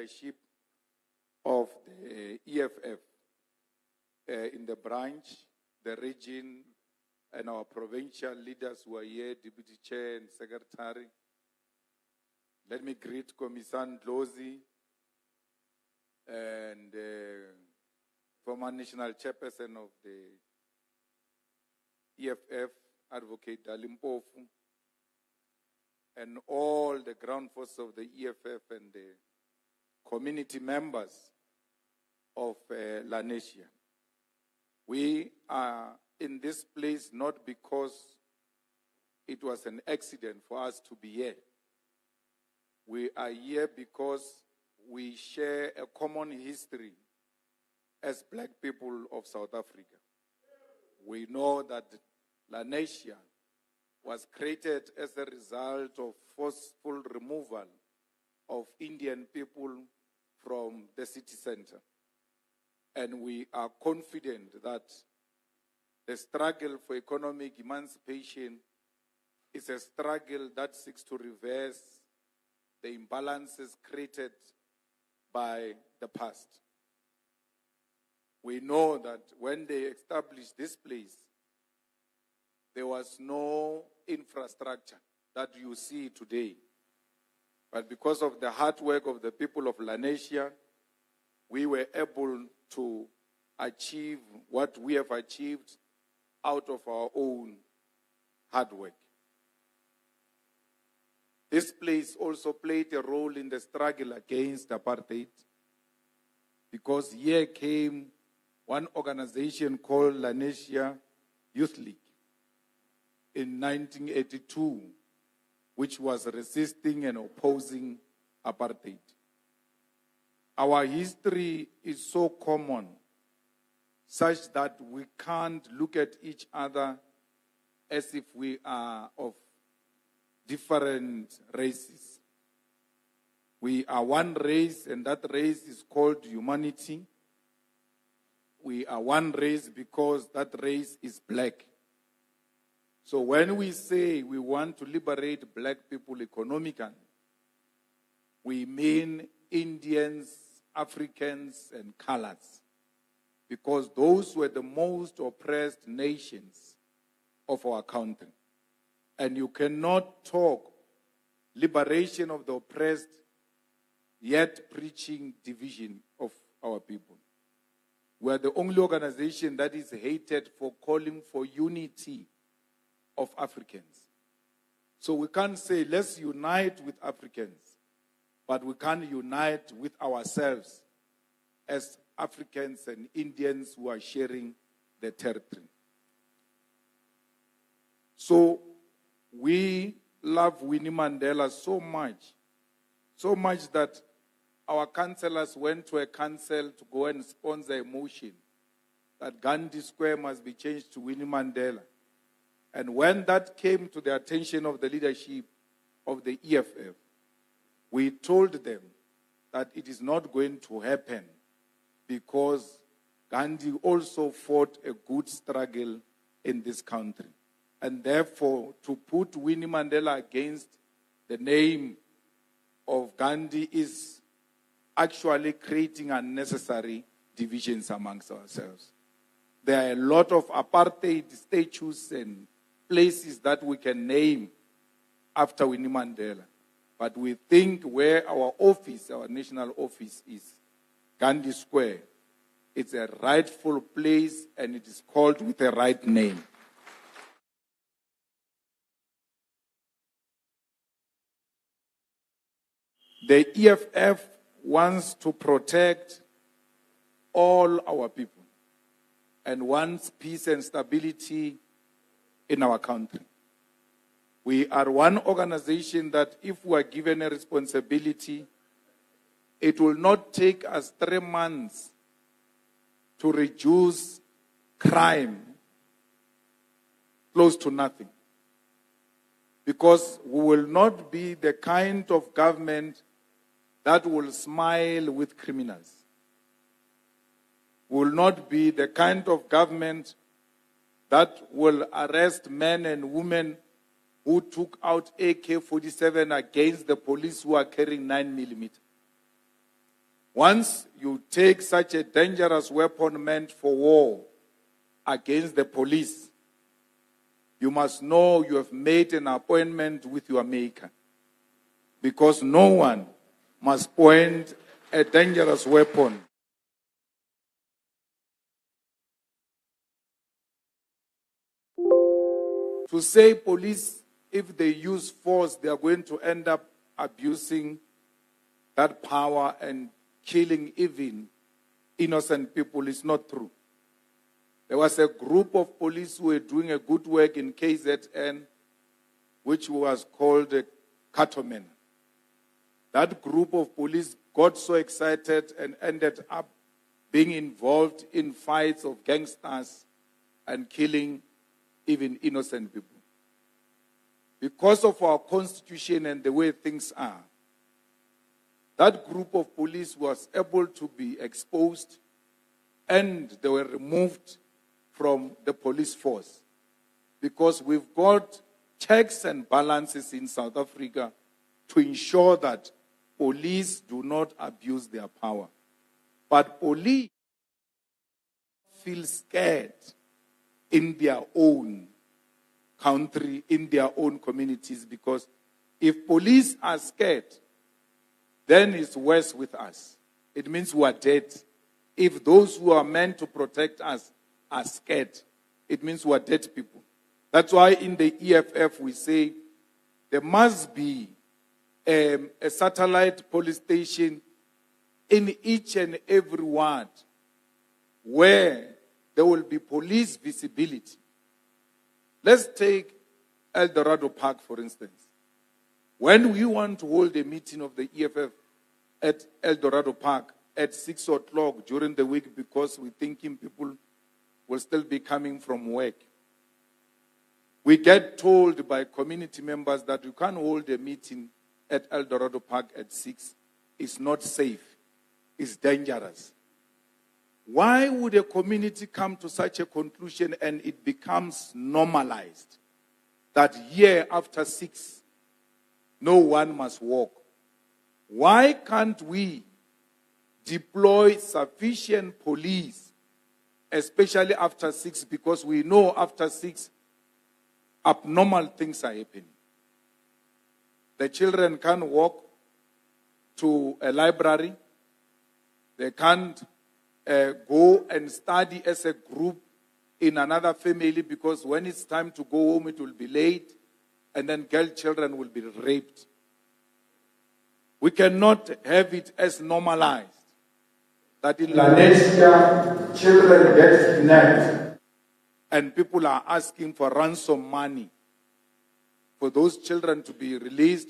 leadership of the EFF in the branch, the region, and our provincial leaders who are here, Deputy Chair and Secretary. Let me greet Commissioner Dlozi and former National Chairperson of the EFF, Advocate Dalimpofu, and all the ground force of the EFF and the community members of Lenasia. We are in this place not because it was an accident for us to be here. We are here because we share a common history as black people of South Africa. We know that Lenasia was created as a result of forceful removal of Indian people from the city center. And we are confident that the struggle for economic emancipation is a struggle that seeks to reverse the imbalances created by the past. We know that when they established this place, there was no infrastructure that you see today. But because of the hard work of the people of Lenasia, we were able to achieve what we have achieved out of our own hard work. This place also played a role in the struggle against apartheid, because here came one organization called Lenasia Youth League in 1982, which was resisting and opposing apartheid. Our history is so common, such that we can't look at each other as if we are of different races. We are one race, and that race is called humanity. We are one race because that race is black. So when we say we want to liberate black people economically, we mean Indians, Africans, and colors, because those were the most oppressed nations of our country. And you cannot talk liberation of the oppressed, yet preaching division of our people. We are the only organization that is hated for calling for unity of Africans. So we can't say, let's unite with Africans, but we can't unite with ourselves as Africans and Indians who are sharing the territory. So we love Winnie Mandela so much that our councillors went to a council to go and sponsor a motion that Gandhi Square must be changed to Winnie Mandela. And when that came to the attention of the leadership of the EFF, we told them that it is not going to happen, because Gandhi also fought a good struggle in this country. And therefore, to put Winnie Mandela against the name of Gandhi is actually creating unnecessary divisions amongst ourselves. There are a lot of apartheid statues and places that we can name after Winnie Mandela. But we think where our office, our national office is, Gandhi Square, it's a rightful place and it is called with the right name. The EFF wants to protect all our people and wants peace and stability in our country. We are one organization that if we are given a responsibility, it will not take us 3 months to reduce crime close to nothing. Because we will not be the kind of government that will smile with criminals. We will not be the kind of government that will arrest men and women who took out AK-47 against the police who are carrying 9mm. Once you take such a dangerous weapon meant for war against the police, you must know you have made an appointment with your maker. Because no one must point a dangerous weapon to say police, if they use force, they are going to end up abusing that power and killing even innocent people is not true. There was a group of police who were doing a good work in KZN, which was called Cattlemen. That group of police got so excited and ended up being involved in fights of gangsters and killing even innocent people. Because of our constitution and the way things are, that group of police was able to be exposed and they were removed from the police force. Because we've got checks and balances in South Africa to ensure that police do not abuse their power. But police feel scared in their own country, in their own communities, because if police are scared, then it's worse with us. It means we are dead. If those who are meant to protect us are scared, it means we are dead people. That's why in the EFF we say there must be a satellite police station in each and every ward where there will be police visibility. Let's take El Dorado Park, for instance. When we want to hold a meeting of the EFF at El Dorado Park at 6 o'clock during the week because we're thinking people will still be coming from work, we get told by community members that you can't hold a meeting at El Dorado Park at 6. It's not safe. It's dangerous. Why would a community come to such a conclusion and it becomes normalized that here after 6, no one must walk? Why can't we deploy sufficient police, especially after 6, because we know after 6, abnormal things are happening. The children can't walk to a library. They can't go and study as a group in another family because when it's time to go home, it will be late, and then girl children will be raped. We cannot have it as normalized that in Lenasia, children get kidnapped and people are asking for ransom money for those children to be released.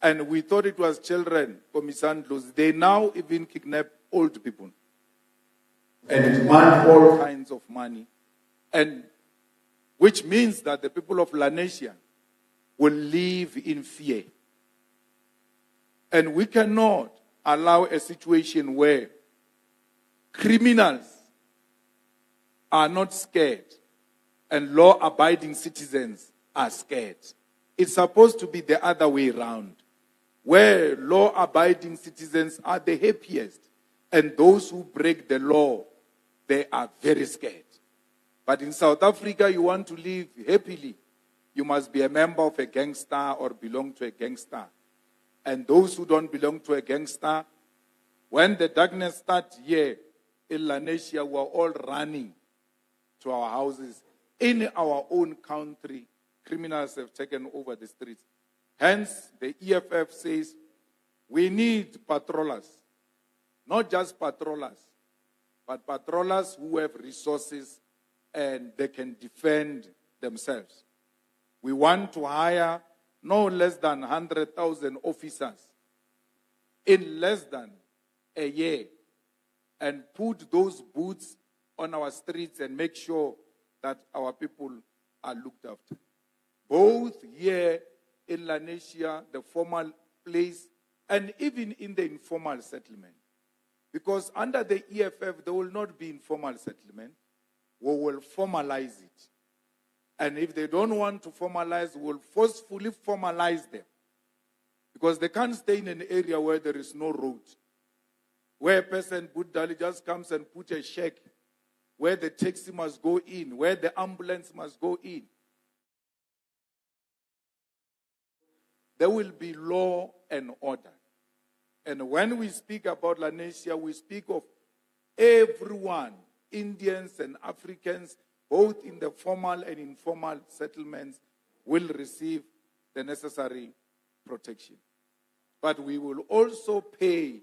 And we thought it was children, Komisandlos. They now even kidnap old people and demand all kinds of money. And which means that the people of Lenasia will live in fear. And we cannot allow a situation where criminals are not scared and law-abiding citizens are scared. It's supposed to be the other way around, where law-abiding citizens are the happiest and those who break the law, they are very scared. But in South Africa, you want to live happily, you must be a member of a gangster or belong to a gangster. And those who don't belong to a gangster, when the darkness starts here in Lenasia, we're all running to our houses. In our own country, criminals have taken over the streets. Hence, the EFF says we need patrollers. Not just patrollers, but patrollers who have resources and they can defend themselves. We want to hire no less than 100,000 officers in less than a year and put those boots on our streets and make sure that our people are looked after. Both here in Lenasia, the formal place, and even in the informal settlement. Because under the EFF, there will not be informal settlement. We will formalize it. And if they don't want to formalize, we'll forcefully formalize them. Because they can't stay in an area where there is no road. where a person, Buddha, just comes and puts a check where the taxi must go in, where the ambulance must go in. There will be law and order. And when we speak about Lenasia, we speak of everyone, Indians and Africans, both in the formal and informal settlements, will receive the necessary protection. But we will also pay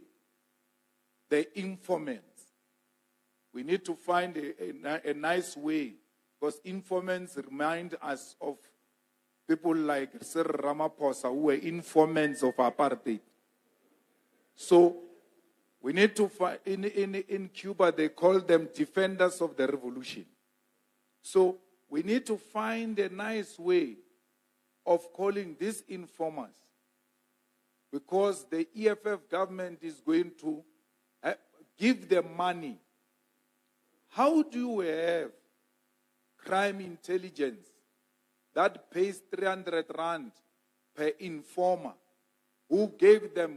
the informants. We need to find a nice way, because informants remind us of people like Sir Ramaphosa, who were informants of apartheid. So we need to find, in Cuba, they call them defenders of the revolution. So we need to find a nice way of calling these informers, because the EFF government is going to give them money. How do you have crime intelligence that pays 300 rand per informer who gave them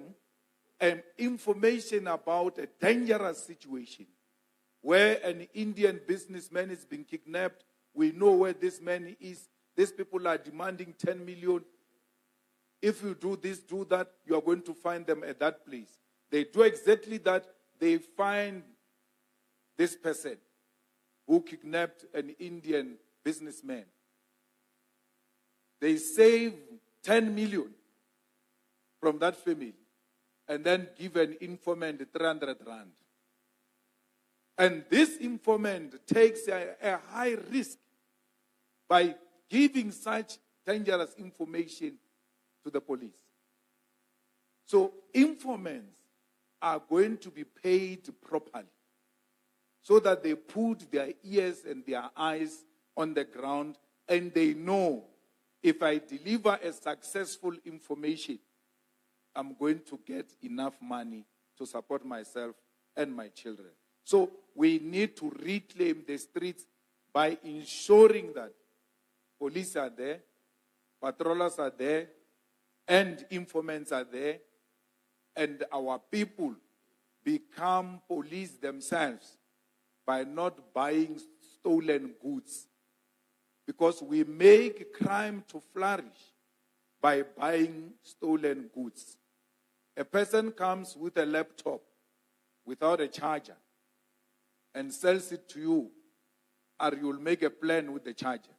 information about a dangerous situation where an Indian businessman is being kidnapped? We know where this man is. These people are demanding 10 million. If you do this, do that, you are going to find them at that place. They do exactly that. They find this person who kidnapped an Indian businessman. They save 10 million from that family and then give an informant 300 rand. And this informant takes a high risk by giving such dangerous information to the police. So informants are going to be paid properly so that they put their ears and their eyes on the ground and they know, if I deliver a successful information, I'm going to get enough money to support myself and my children. So we need to reclaim the streets by ensuring that police are there, patrollers are there, and informants are there, and our people become police themselves by not buying stolen goods. Because we make crime to flourish by buying stolen goods. A person comes with a laptop without a charger and sells it to you, or you'll make a plan with the charger.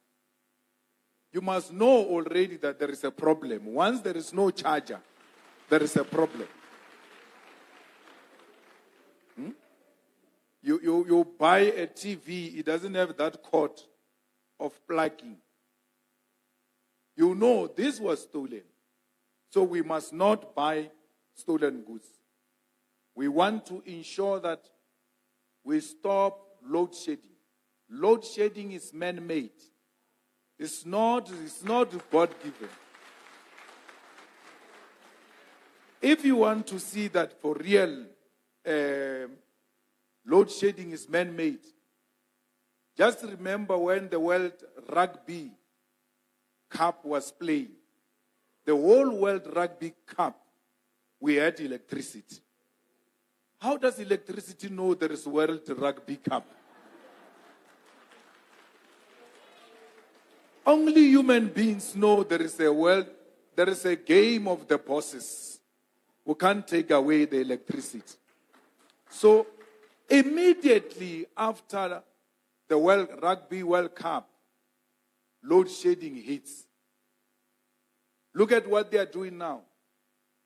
You must know already that there is a problem. Once there is no charger, there is a problem. You buy a TV, it doesn't have that cord of plugging. You know this was stolen. So we must not buy stolen goods. We want to ensure that we stop load shedding. Load shedding is man-made. It's not God-given. If you want to see that for real, load shedding is man-made, just remember when the World Rugby Cup was playing. The whole World Rugby Cup, we had electricity. How does electricity know there is World Rugby Cup? Only human beings know there is a game of the bosses who can't take away the electricity. So immediately after the Rugby World Cup, load shedding hits. Look at what they are doing now.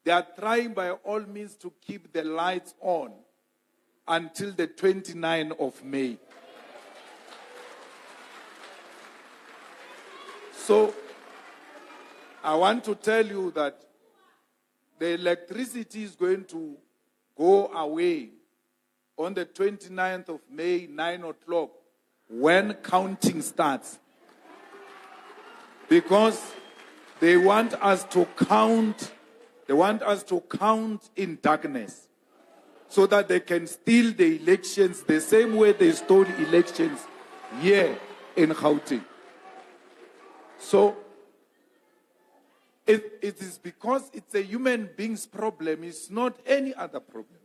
They are trying by all means to keep the lights on until the 29th of May. So I want to tell you that the electricity is going to go away on the 29th of May, 9 o'clock, when counting starts. Because they want us to count in darkness so that they can steal the elections the same way they stole elections here in Gauteng. So it is because it's a human being's problem, it's not any other problem.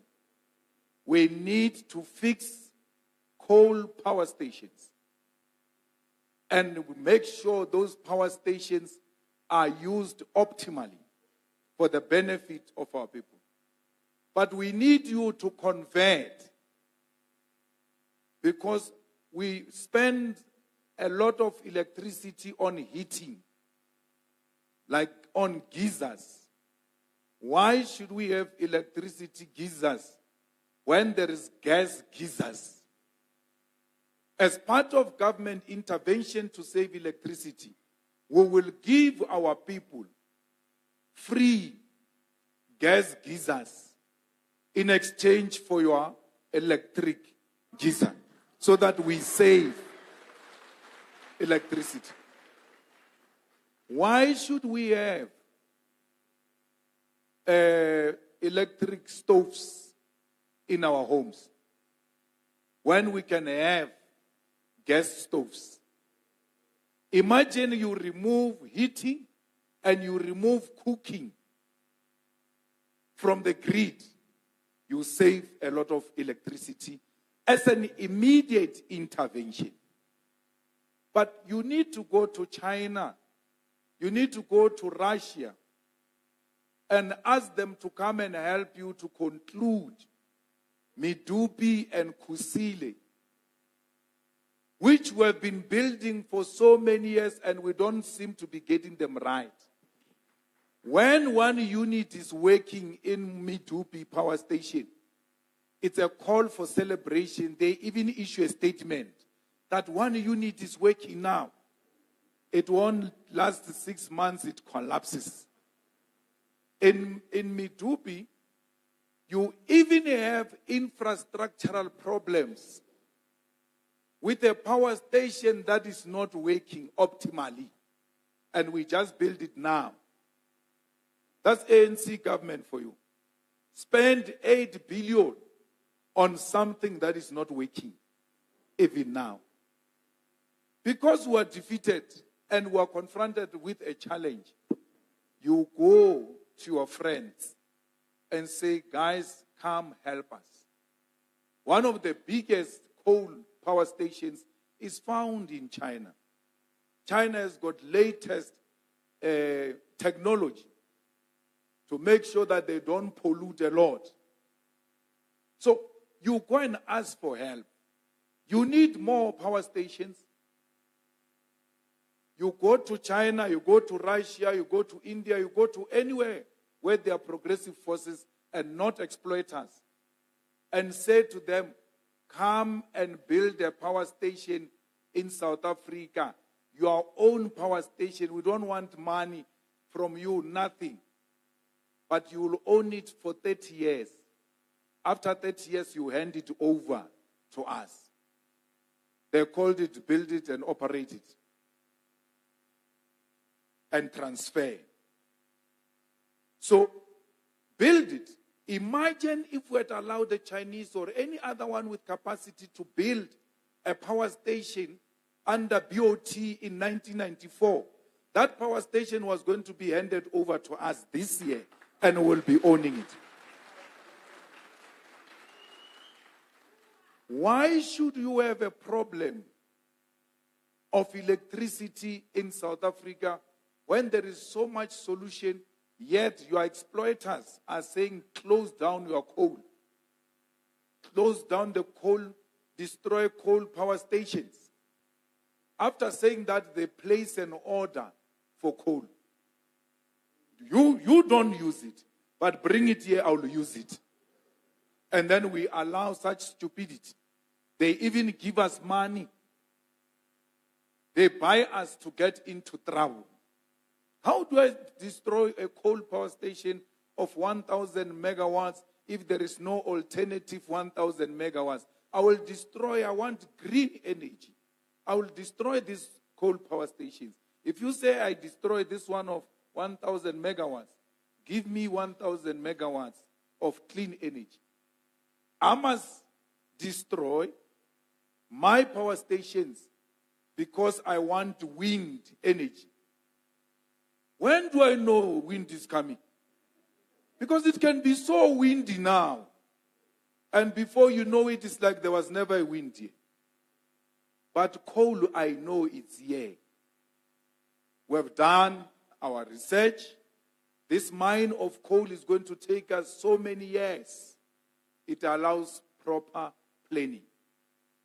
we need to fix coal power stations and make sure those power stations are used optimally for the benefit of our people. But we need you to convert, because we spend a lot of electricity on heating, like on geysers. Why should we have electricity geysers when there is gas geysers? As part of government intervention to save electricity, we will give our people free gas geysers in exchange for your electric geyser, so that we save electricity. Why should we have electric stoves in our homes when we can have gas stoves? Imagine you remove heating and you remove cooking from the grid. You save a lot of electricity as an immediate intervention. But you need to go to China, you need to go to Russia and ask them to come and help you to conclude Medupi and Kusile, which we have been building for so many years and we don't seem to be getting them right. When one unit is working in Medupi power station, it's a call for celebration. They even issue a statement that one unit is working now. It won't last 6 months, it collapses. In Medupi, you even have infrastructural problems with a power station that is not working optimally. And we just build it now. That's ANC government for you. Spend 8 billion on something that is not working, even now. Because we are defeated and we are confronted with a challenge, you go to your friends and say, guys, come help us. One of the biggest coal power stations is found in China. China has got latest technology to make sure that they don't pollute a lot. So you go and ask for help. You need more power stations. You go to China, you go to Russia, you go to India, you go to anywhere where there are progressive forces and not exploiters, and say to them, come and build a power station in South Africa, your own power station. We don't want money from you, nothing. But you will own it for 30 years. After 30 years, you hand it over to us. They called it build it and operate it. And transfer. So, build it. Imagine if we had allowed the Chinese or any other one with capacity to build a power station under BOT in 1994. That power station was going to be handed over to us this year and we'll be owning it. Why should you have a problem of electricity in South Africa when there is so much solution, yet your exploiters are saying close down your coal? Close down the coal, destroy coal power stations. After saying that, they place an order for coal. You don't use it, but bring it here, I'll use it. And then we allow such stupidity. They even give us money. They buy us to get into trouble. How do I destroy a coal power station of 1,000 megawatts if there is no alternative 1,000 megawatts? I want green energy. I will destroy these coal power stations. If you say I destroy this one of 1,000 megawatts, give me 1,000 megawatts of clean energy. I must destroy my power stations because I want wind energy. When do I know wind is coming? Because it can be so windy now. And before you know it, it's like there was never a wind here. But coal, I know it's here. We have done our research. This mine of coal is going to take us so many years. It allows proper planning.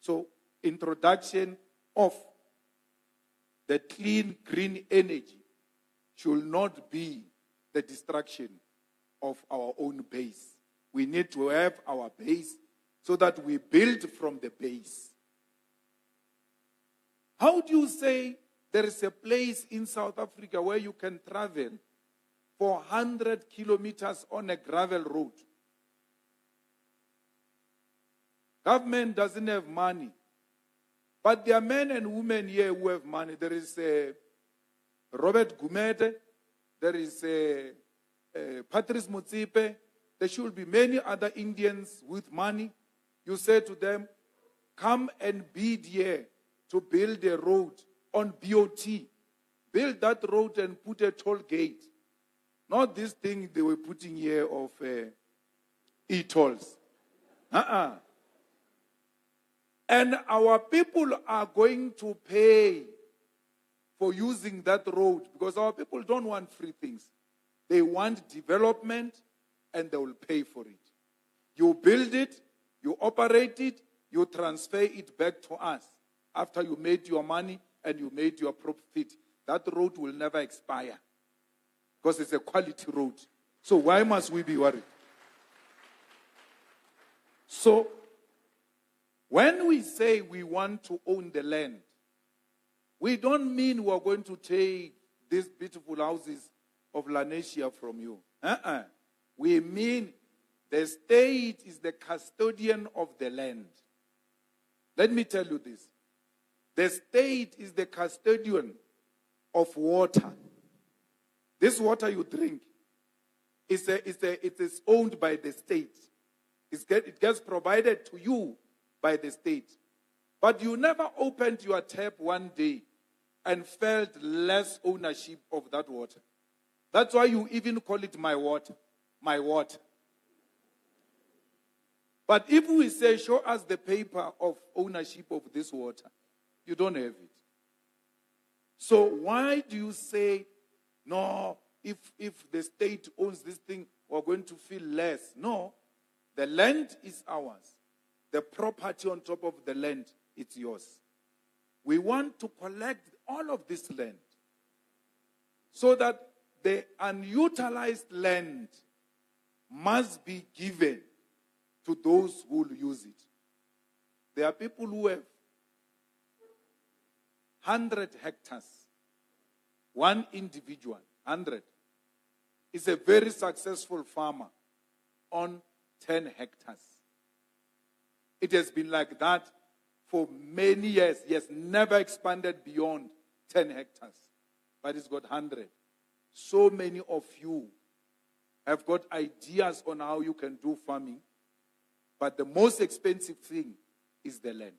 So, introduction of the clean green energy should not be the destruction of our own base. We need to have our base so that we build from the base. How do you say there is a place in South Africa where you can travel for 100 kilometers on a gravel road? Government doesn't have money. But there are men and women here who have money. There is Robert Gumede. There is Patrice Motsepe. There should be many other Indians with money. You say to them, come and bid here to build a road on BOT. Build that road and put a toll gate. Not this thing they were putting here of e-tolls. And our people are going to pay for using that road because our people don't want free things. They want development and they will pay for it. You build it, you operate it, you transfer it back to us. After you made your money and you made your profit, that road will never expire because it's a quality road. So why must we be worried? So, when we say we want to own the land, we don't mean we are going to take these beautiful houses of Lenasia from you. We mean the state is the custodian of the land. Let me tell you this. The state is the custodian of water. This water you drink it is owned by the state. It gets provided to you by the state. But you never opened your tap one day and felt less ownership of that water. That's why you even call it my water. My water. But if we say, show us the paper of ownership of this water, you don't have it. So why do you say, no, if the state owns this thing, we're going to feel less? No, the land is ours. The property on top of the land, it's yours. We want to collect all of this land so that the unutilized land must be given to those who will use it. There are people who have 100 hectares. One individual, 100, is a very successful farmer on 10 hectares. It has been like that for many years. He has never expanded beyond 10 hectares. But he's got 100. So many of you have got ideas on how you can do farming. But the most expensive thing is the land.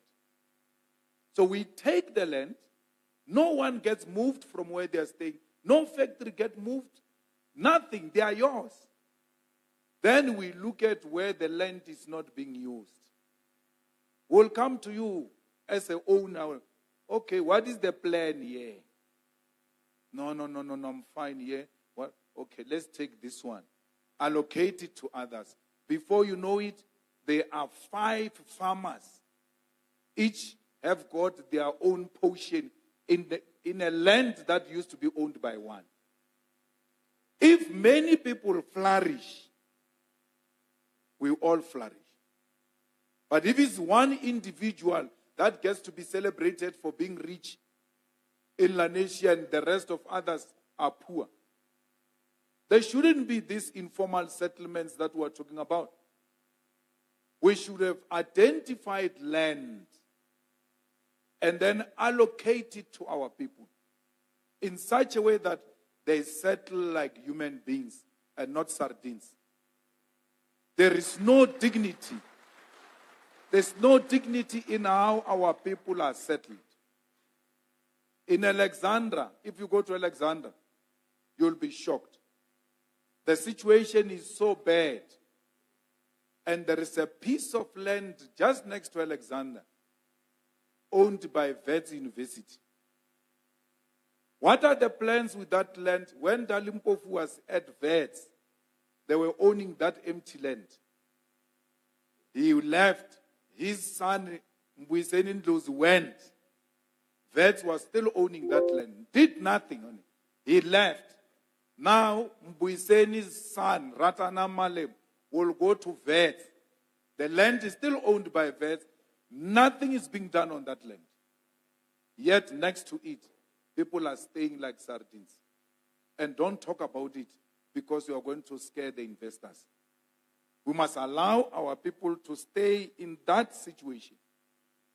So we take the land. No one gets moved from where they are staying. No factory gets moved. Nothing. They are yours. Then we look at where the land is not being used. We'll come to you as an owner. Okay, what is the plan here? No, I'm fine here. What? Okay, let's take this one. Allocate it to others. Before you know it, there are 5 farmers. Each have got their own portion in a land that used to be owned by one. If many people flourish, we all flourish. But if it's one individual that gets to be celebrated for being rich in Lenasia and the rest of others are poor, there shouldn't be these informal settlements that we're talking about. We should have identified land and then allocate it to our people in such a way that they settle like human beings and not sardines. There is no dignity. There's no dignity in how our people are settled. In Alexandria, if you go to Alexandria, you'll be shocked. The situation is so bad. And there is a piece of land just next to Alexander, owned by Wits University. What are the plans with that land? When Dalimpofu was at Wits, they were owning that empty land. He left. His son, Mbuyiseni Ndlozi, went. Wits was still owning that land. Did nothing on it. He left. Now, Mbuyiseni's son, Ratana Malema, will go to Wits. The land is still owned by Wits. Nothing is being done on that land. Yet, next to it, people are staying like sardines. And don't talk about it because you are going to scare the investors. We must allow our people to stay in that situation,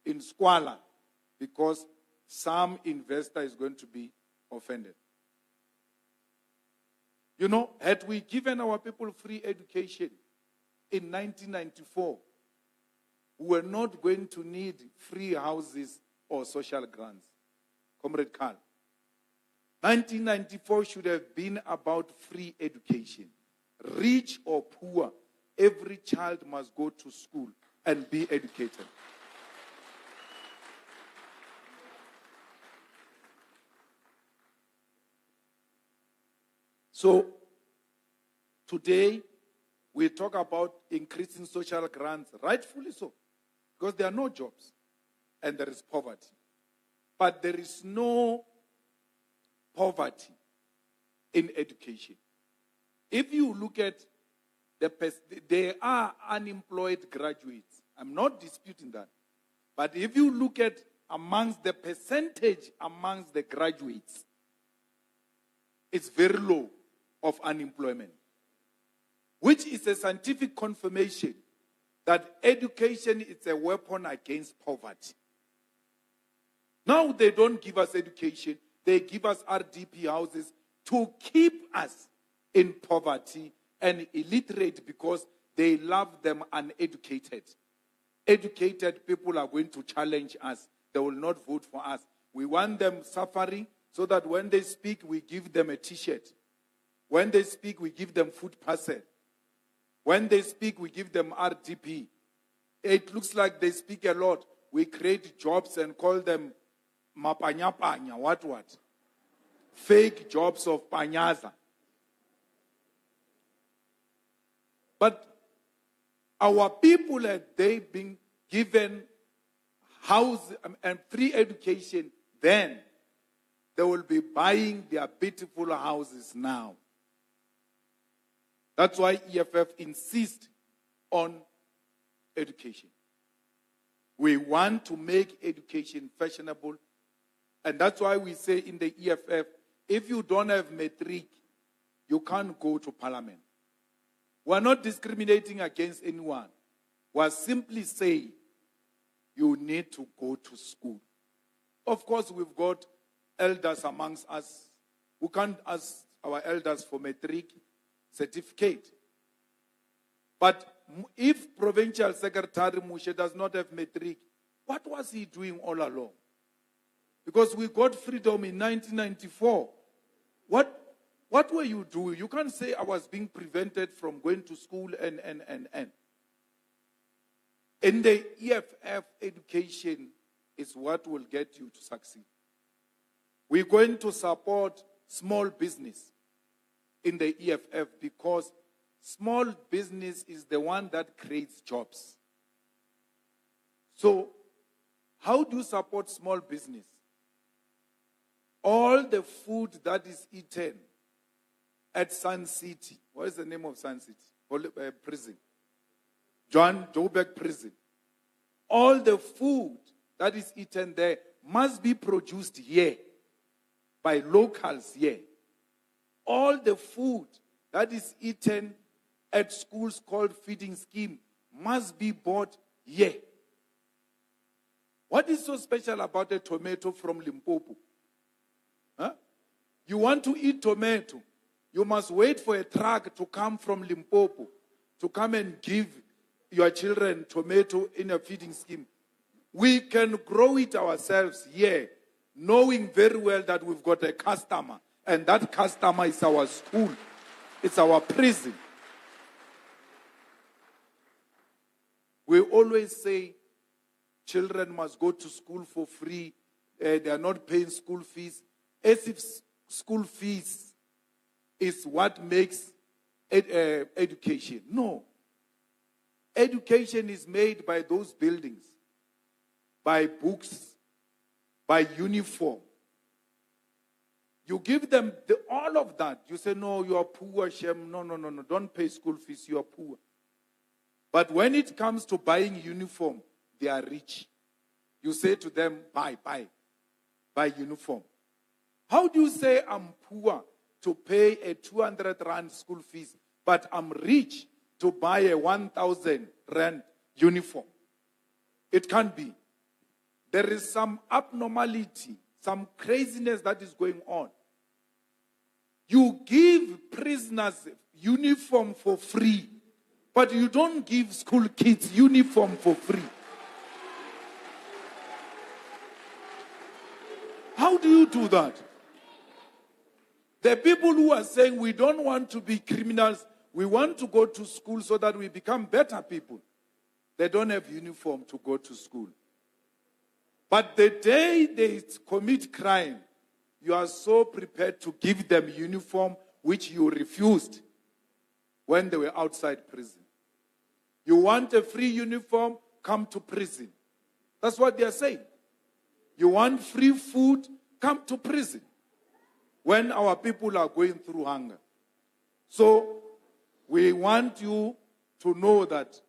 in squalor, because some investor is going to be offended. You know, had we given our people free education in 1994, we were not going to need free houses or social grants. Comrade Carl, 1994 should have been about free education. Rich or poor, every child must go to school and be educated. So, today, we talk about increasing social grants, rightfully so, because there are no jobs and there is poverty. But there is no poverty in education. If you look at there are unemployed graduates. I'm not disputing that. But if you look at amongst the percentage amongst the graduates, it's very low of unemployment, which is a scientific confirmation that education is a weapon against poverty. Now they don't give us education, they give us RDP houses to keep us in poverty and illiterate because they love them uneducated. Educated people are going to challenge us. They will not vote for us. We want them suffering so that when they speak, we give them a t-shirt. When they speak, we give them food parcel. When they speak, we give them RDP. It looks like they speak a lot. We create jobs and call them mapanya-panya, what? Fake jobs of panyaza. But our people, had they been given house and free education, then they will be buying their beautiful houses now. That's why EFF insists on education. We want to make education fashionable. And that's why we say in the EFF, if you don't have matric, you can't go to parliament. We're not discriminating against anyone. We're simply saying you need to go to school. Of course, we've got elders amongst us who can't ask our elders for matric certificate. But if Provincial Secretary Mushe does not have matric, what was he doing all along? Because we got freedom in 1994. What were you doing? You can't say I was being prevented from going to school and. In the EFF, education is what will get you to succeed. We're going to support small business in the EFF because small business is the one that creates jobs. So, how do you support small business? All the food that is eaten at Sun City, what is the name of Sun City? Prison. John Joburg Prison. All the food that is eaten there must be produced here by locals here. All the food that is eaten at schools called feeding scheme must be bought here. What is so special about a tomato from Limpopo? Huh? You want to eat tomato, you must wait for a truck to come from Limpopo to come and give your children tomato in a feeding scheme. We can grow it ourselves here, knowing very well that we've got a customer, and that customer is our school. It's our prison. We always say children must go to school for free. They are not paying school fees. As if school fees is what makes education. No. Education is made by those buildings, by books, by uniform. You give them all of that. You say, no, you are poor, Shem. No, don't pay school fees, you are poor. But when it comes to buying uniform, they are rich. You say to them, buy uniform. How do you say I'm poor to pay a 200 rand school fees, but I'm rich to buy a 1,000 rand uniform? It can't be. There is some abnormality, some craziness that is going on. You give prisoners uniform for free, but you don't give school kids uniform for free. How do you do that? The people who are saying we don't want to be criminals, we want to go to school so that we become better people. They don't have uniform to go to school. But the day they commit crime, you are so prepared to give them uniform which you refused when they were outside prison. You want a free uniform, come to prison. That's what they are saying. You want free food, come to prison. When our people are going through hunger. So, we want you to know that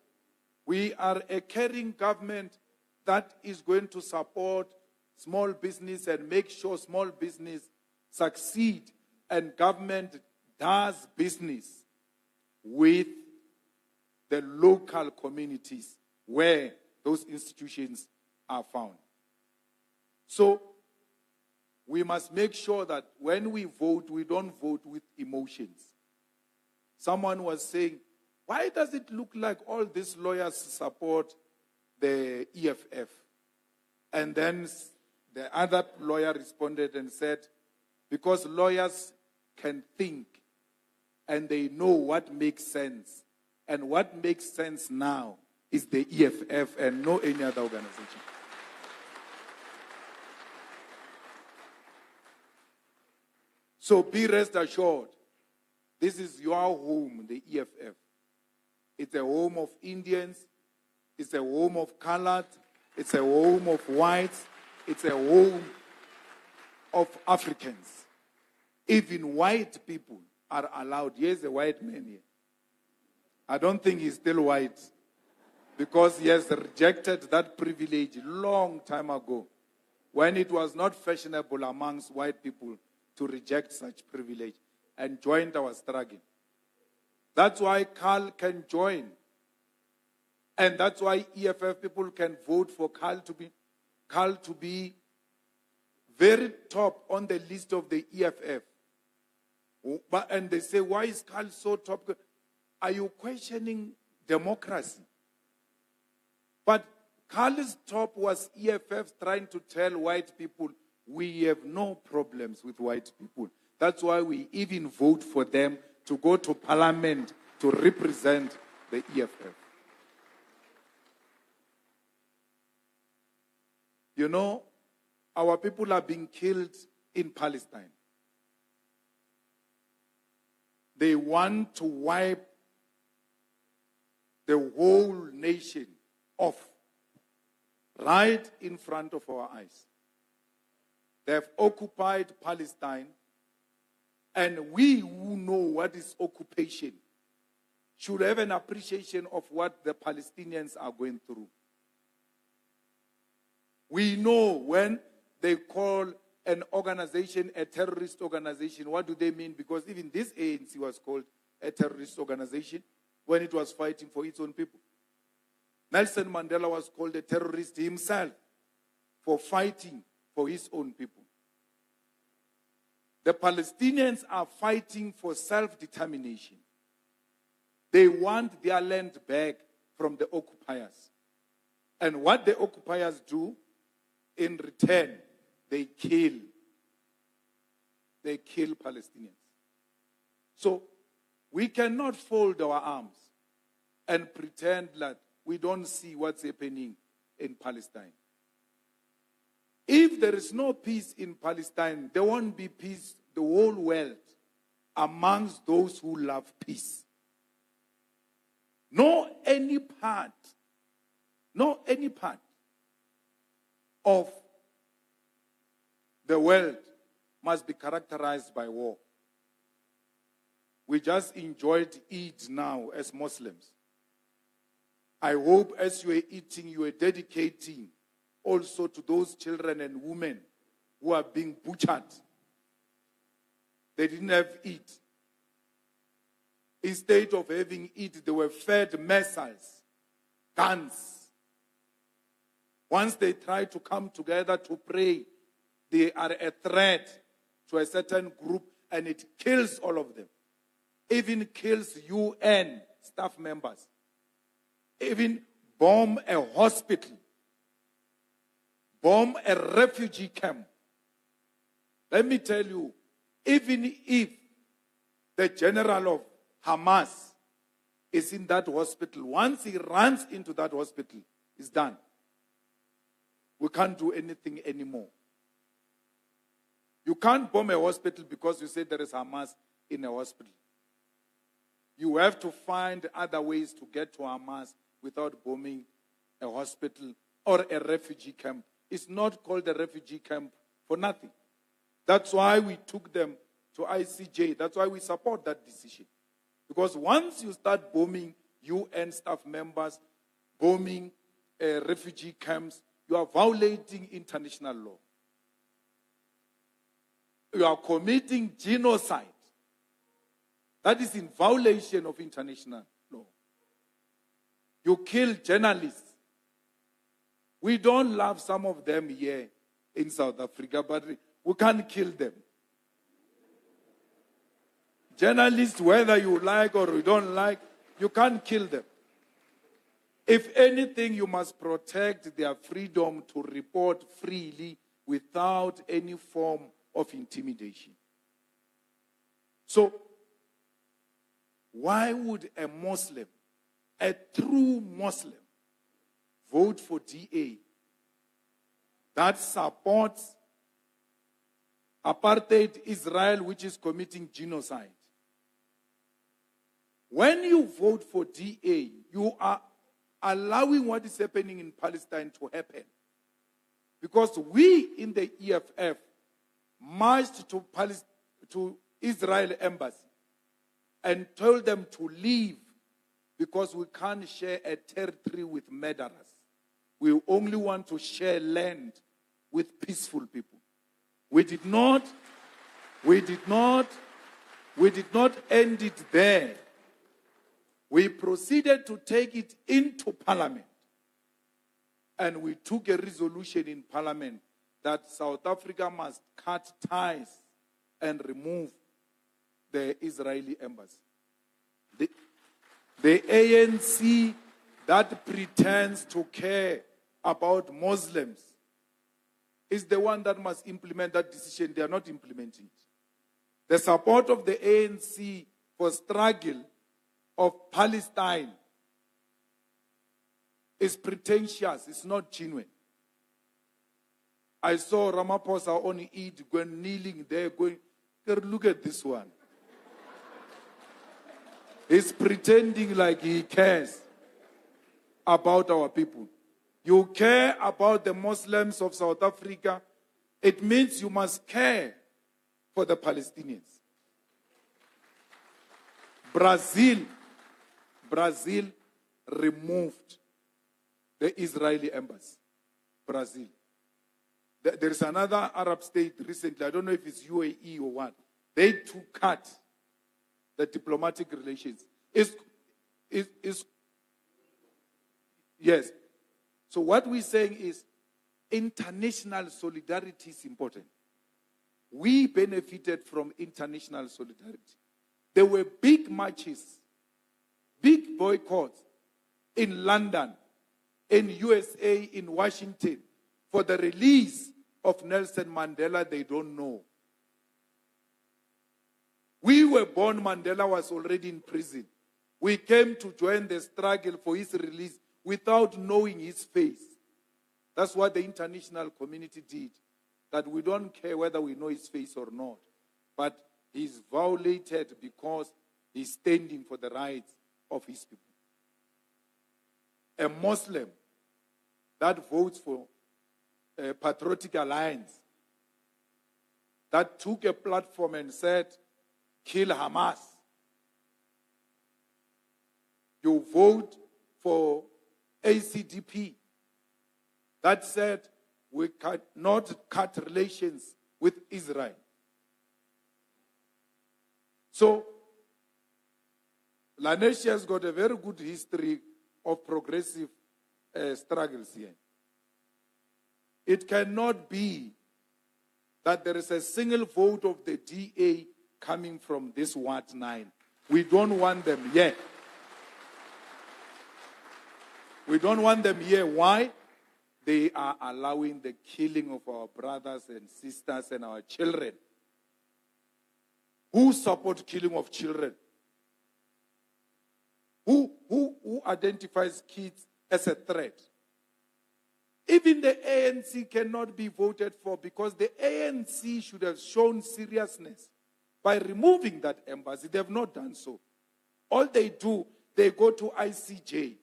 we are a caring government that is going to support small business and make sure small business succeed, and government does business with the local communities where those institutions are found. So, we must make sure that when we vote, we don't vote with emotions. Someone was saying, why does it look like all these lawyers support the EFF? And then the other lawyer responded and said, because lawyers can think and they know what makes sense. And what makes sense now is the EFF and no any other organization. So be rest assured, this is your home, the EFF. It's a home of Indians, it's a home of colored, it's a home of whites, it's a home of Africans. Even white people are allowed. Here's a white man here. I don't think he's still white because he has rejected that privilege long time ago when it was not fashionable amongst white people to reject such privilege and joined our struggle. That's why Carl can join. And that's why EFF people can vote for Carl to be very top on the list of the EFF. And they say, why is Carl so top? Are you questioning democracy? But Carl's top was EFF trying to tell white people, we have no problems with white people. That's why we even vote for them to go to parliament to represent the EFF. You know, our people are being killed in Palestine. They want to wipe the whole nation off right in front of our eyes. They have occupied Palestine, and we who know what is occupation should have an appreciation of what the Palestinians are going through. We know when they call an organization a terrorist organization, what do they mean? Because even this ANC was called a terrorist organization when it was fighting for its own people. Nelson Mandela was called a terrorist himself for fighting for his own people. The Palestinians are fighting for self-determination. They want their land back from the occupiers. And what the occupiers do, in return, they kill Palestinians. So we cannot fold our arms and pretend that we don't see what's happening in Palestine. If there is no peace in Palestine, there won't be peace the whole world amongst those who love peace. No any part of the world must be characterized by war. We just enjoyed Eid now as Muslims. I hope as you are eating, you are dedicating also to those children and women who are being butchered. They didn't have Eid. Instead of having Eid, they were fed missiles, guns. Once they try to come together to pray, they are a threat to a certain group, and it kills all of them. Even kills UN staff members. Even bomb a hospital. Bomb a refugee camp. Let me tell you, even if the general of Hamas is in that hospital, once he runs into that hospital, it's done. We can't do anything anymore. You can't bomb a hospital because you say there is Hamas in a hospital. You have to find other ways to get to Hamas without bombing a hospital or a refugee camp. It's not called a refugee camp for nothing. That's why we took them to ICJ. That's why we support that decision. Because once you start bombing UN staff members, bombing refugee camps, you are violating international law. You are committing genocide. That is in violation of international law. You kill journalists. We don't love some of them here in South Africa, but we can't kill them. Journalists, whether you like or you don't like, you can't kill them. If anything, you must protect their freedom to report freely without any form of intimidation. So, why would a Muslim, a true Muslim, vote for DA that supports apartheid Israel, which is committing genocide? When you vote for DA, you are allowing what is happening in Palestine to happen. Because we in the EFF marched to Israel embassy and told them to leave because we can't share a territory with murderers. We only want to share land with peaceful people. We did not end it there. We proceeded to take it into Parliament. And we took a resolution in Parliament that South Africa must cut ties and remove the Israeli embassy. The ANC that pretends to care about Muslims is the one that must implement that decision. They are not implementing it. The support of the ANC for struggle of Palestine is pretentious. It's not genuine. I saw Ramaphosa on Eid going kneeling there, going, look at this one. He's pretending like he cares about our people. You care about the Muslims of South Africa, it means you must care for the Palestinians. Brazil removed the Israeli embassy. Brazil. There is another Arab state recently, I don't know if it's UAE or what. They too cut the diplomatic relations. Yes. So what we're saying is international solidarity is important. We benefited from international solidarity. There were big marches, big boycotts in London, in USA, in Washington, for the release of Nelson Mandela. They don't know. We were born, Mandela was already in prison. We came to join the struggle for his release without knowing his face. That's what the international community did. That we don't care whether we know his face or not. But he's violated because he's standing for the rights of his people. A Muslim that votes for a Patriotic Alliance, that took a platform and said, kill Hamas. You vote for ACDP, that said, we cannot cut relations with Israel. So, Lenasia has got a very good history of progressive struggles here. It cannot be that there is a single vote of the DA coming from this Ward 9. We don't want them here. We don't want them here. Why? They are allowing the killing of our brothers and sisters and our children. Who support killing of children? Who identifies kids as a threat? Even the ANC cannot be voted for because the ANC should have shown seriousness by removing that embassy. They have not done so. All they do, they go to ICJ,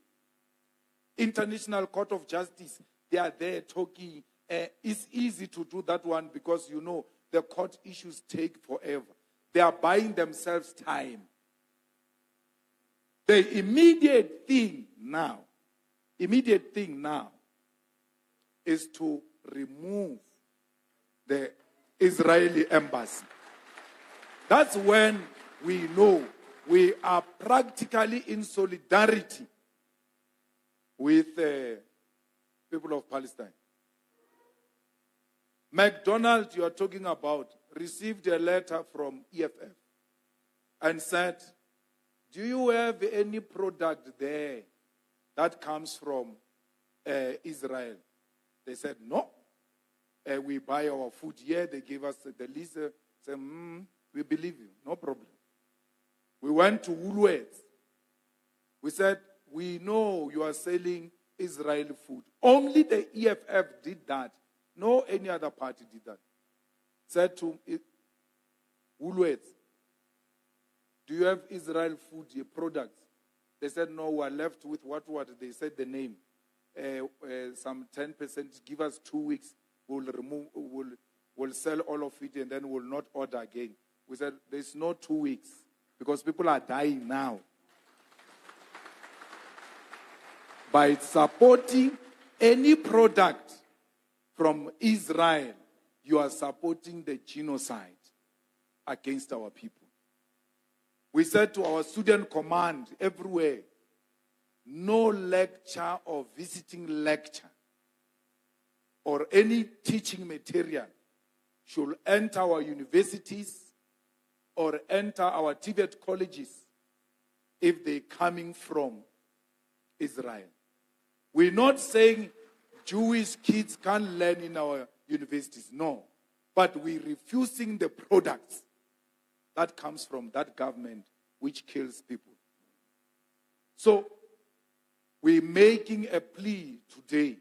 International Court of Justice. They are there talking. It's easy to do that one because, you know, the court issues take forever. They are buying themselves time. The immediate thing now is to remove the Israeli embassy. That's when we know we are practically in solidarity with the people of Palestine. McDonald, you are talking about, received a letter from EFF and said, do you have any product there that comes from Israel? They said, no. We buy our food here. They gave us the list. Said, we believe you. No problem. We went to Woolworths. We said, we know you are selling Israeli food. Only the EFF did that. No any other party did that. Said to Woolworths, do you have Israel food products? They said, no, we're left with what they said the name. Some 10%, give us 2 weeks, we'll sell all of it and then we'll not order again. We said, there's no 2 weeks because people are dying now. By supporting any product from Israel, you are supporting the genocide against our people. We said to our student command everywhere, no lecture or visiting lecture or any teaching material should enter our universities or enter our TVET colleges if they're coming from Israel. We're not saying Jewish kids can't learn in our universities, no. But we're refusing the products that comes from that government which kills people. So, we're making a plea today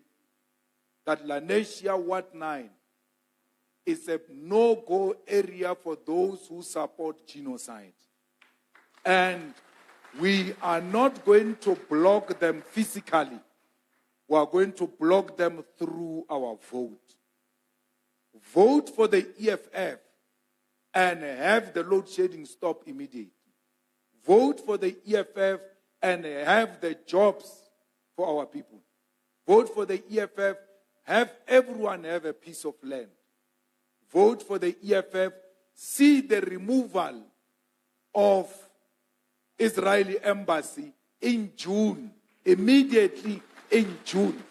that Lenasia Ward 9 is a no-go area for those who support genocide. And we are not going to block them physically. We are going to block them through our vote. Vote for the EFF and have the load shedding stop immediately. Vote for the EFF and have the jobs for our people. Vote for the EFF, have everyone have a piece of land. Vote for the EFF, see the removal of Israeli embassy in June, immediately in June.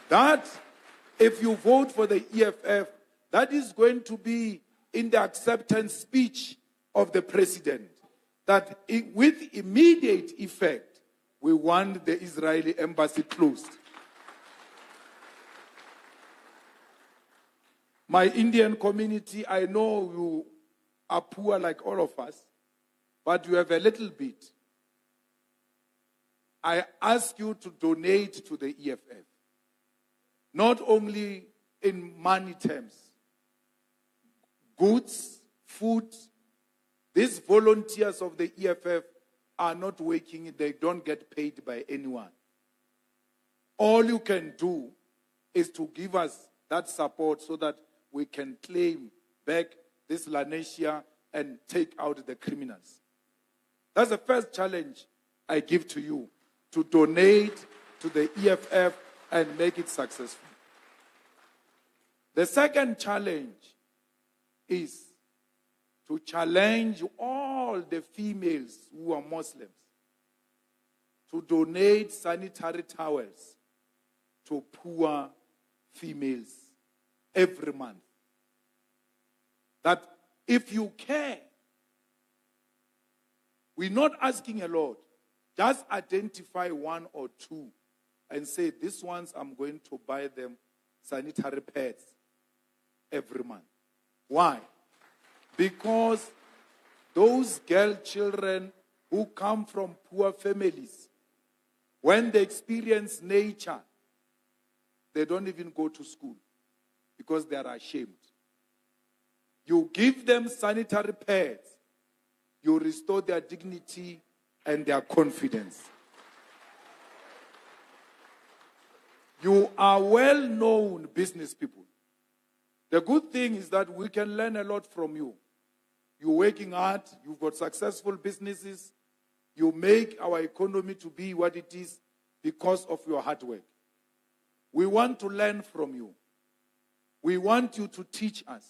That, if you vote for the EFF, that is going to be in the acceptance speech of the president, that with immediate effect, we want the Israeli embassy closed. My Indian community, I know you are poor like all of us, but you have a little bit. I ask you to donate to the EFF. Not only in money terms, goods, food. These volunteers of the EFF are not working, they don't get paid by anyone. All you can do is to give us that support so that we can claim back this Lenasia and take out the criminals. That's the first challenge I give to you, to donate to the EFF and make it successful. The second challenge is to challenge all the females who are Muslims to donate sanitary towels to poor females every month. That if you care, we're not asking a lot. Just identify one or two and say, these ones I'm going to buy them sanitary pads every month. Why? Because those girl children who come from poor families, when they experience nature, they don't even go to school because they are ashamed. You give them sanitary pads, you restore their dignity and their confidence. You are well-known business people. The good thing is that we can learn a lot from you. You're working hard, you've got successful businesses, you make our economy to be what it is because of your hard work. We want to learn from you. We want you to teach us.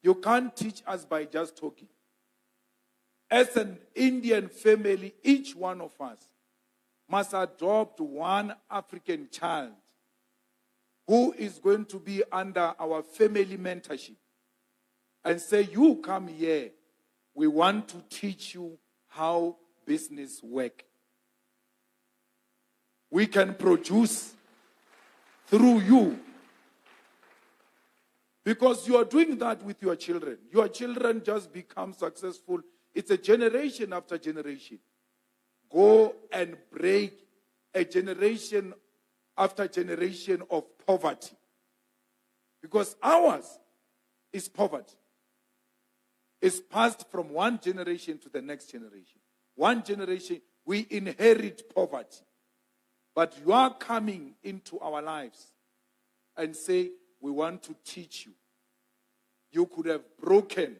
You can't teach us by just talking. As an Indian family, each one of us must adopt one African child who is going to be under our family mentorship and say, you come here, we want to teach you how business work. We can produce through you. Because you are doing that with your children. Your children just become successful. It's a generation after generation. Go and break a generation after generation of poverty. Because ours is poverty. It's passed from one generation to the next generation. One generation, we inherit poverty. But you are coming into our lives and say, we want to teach you. You could have broken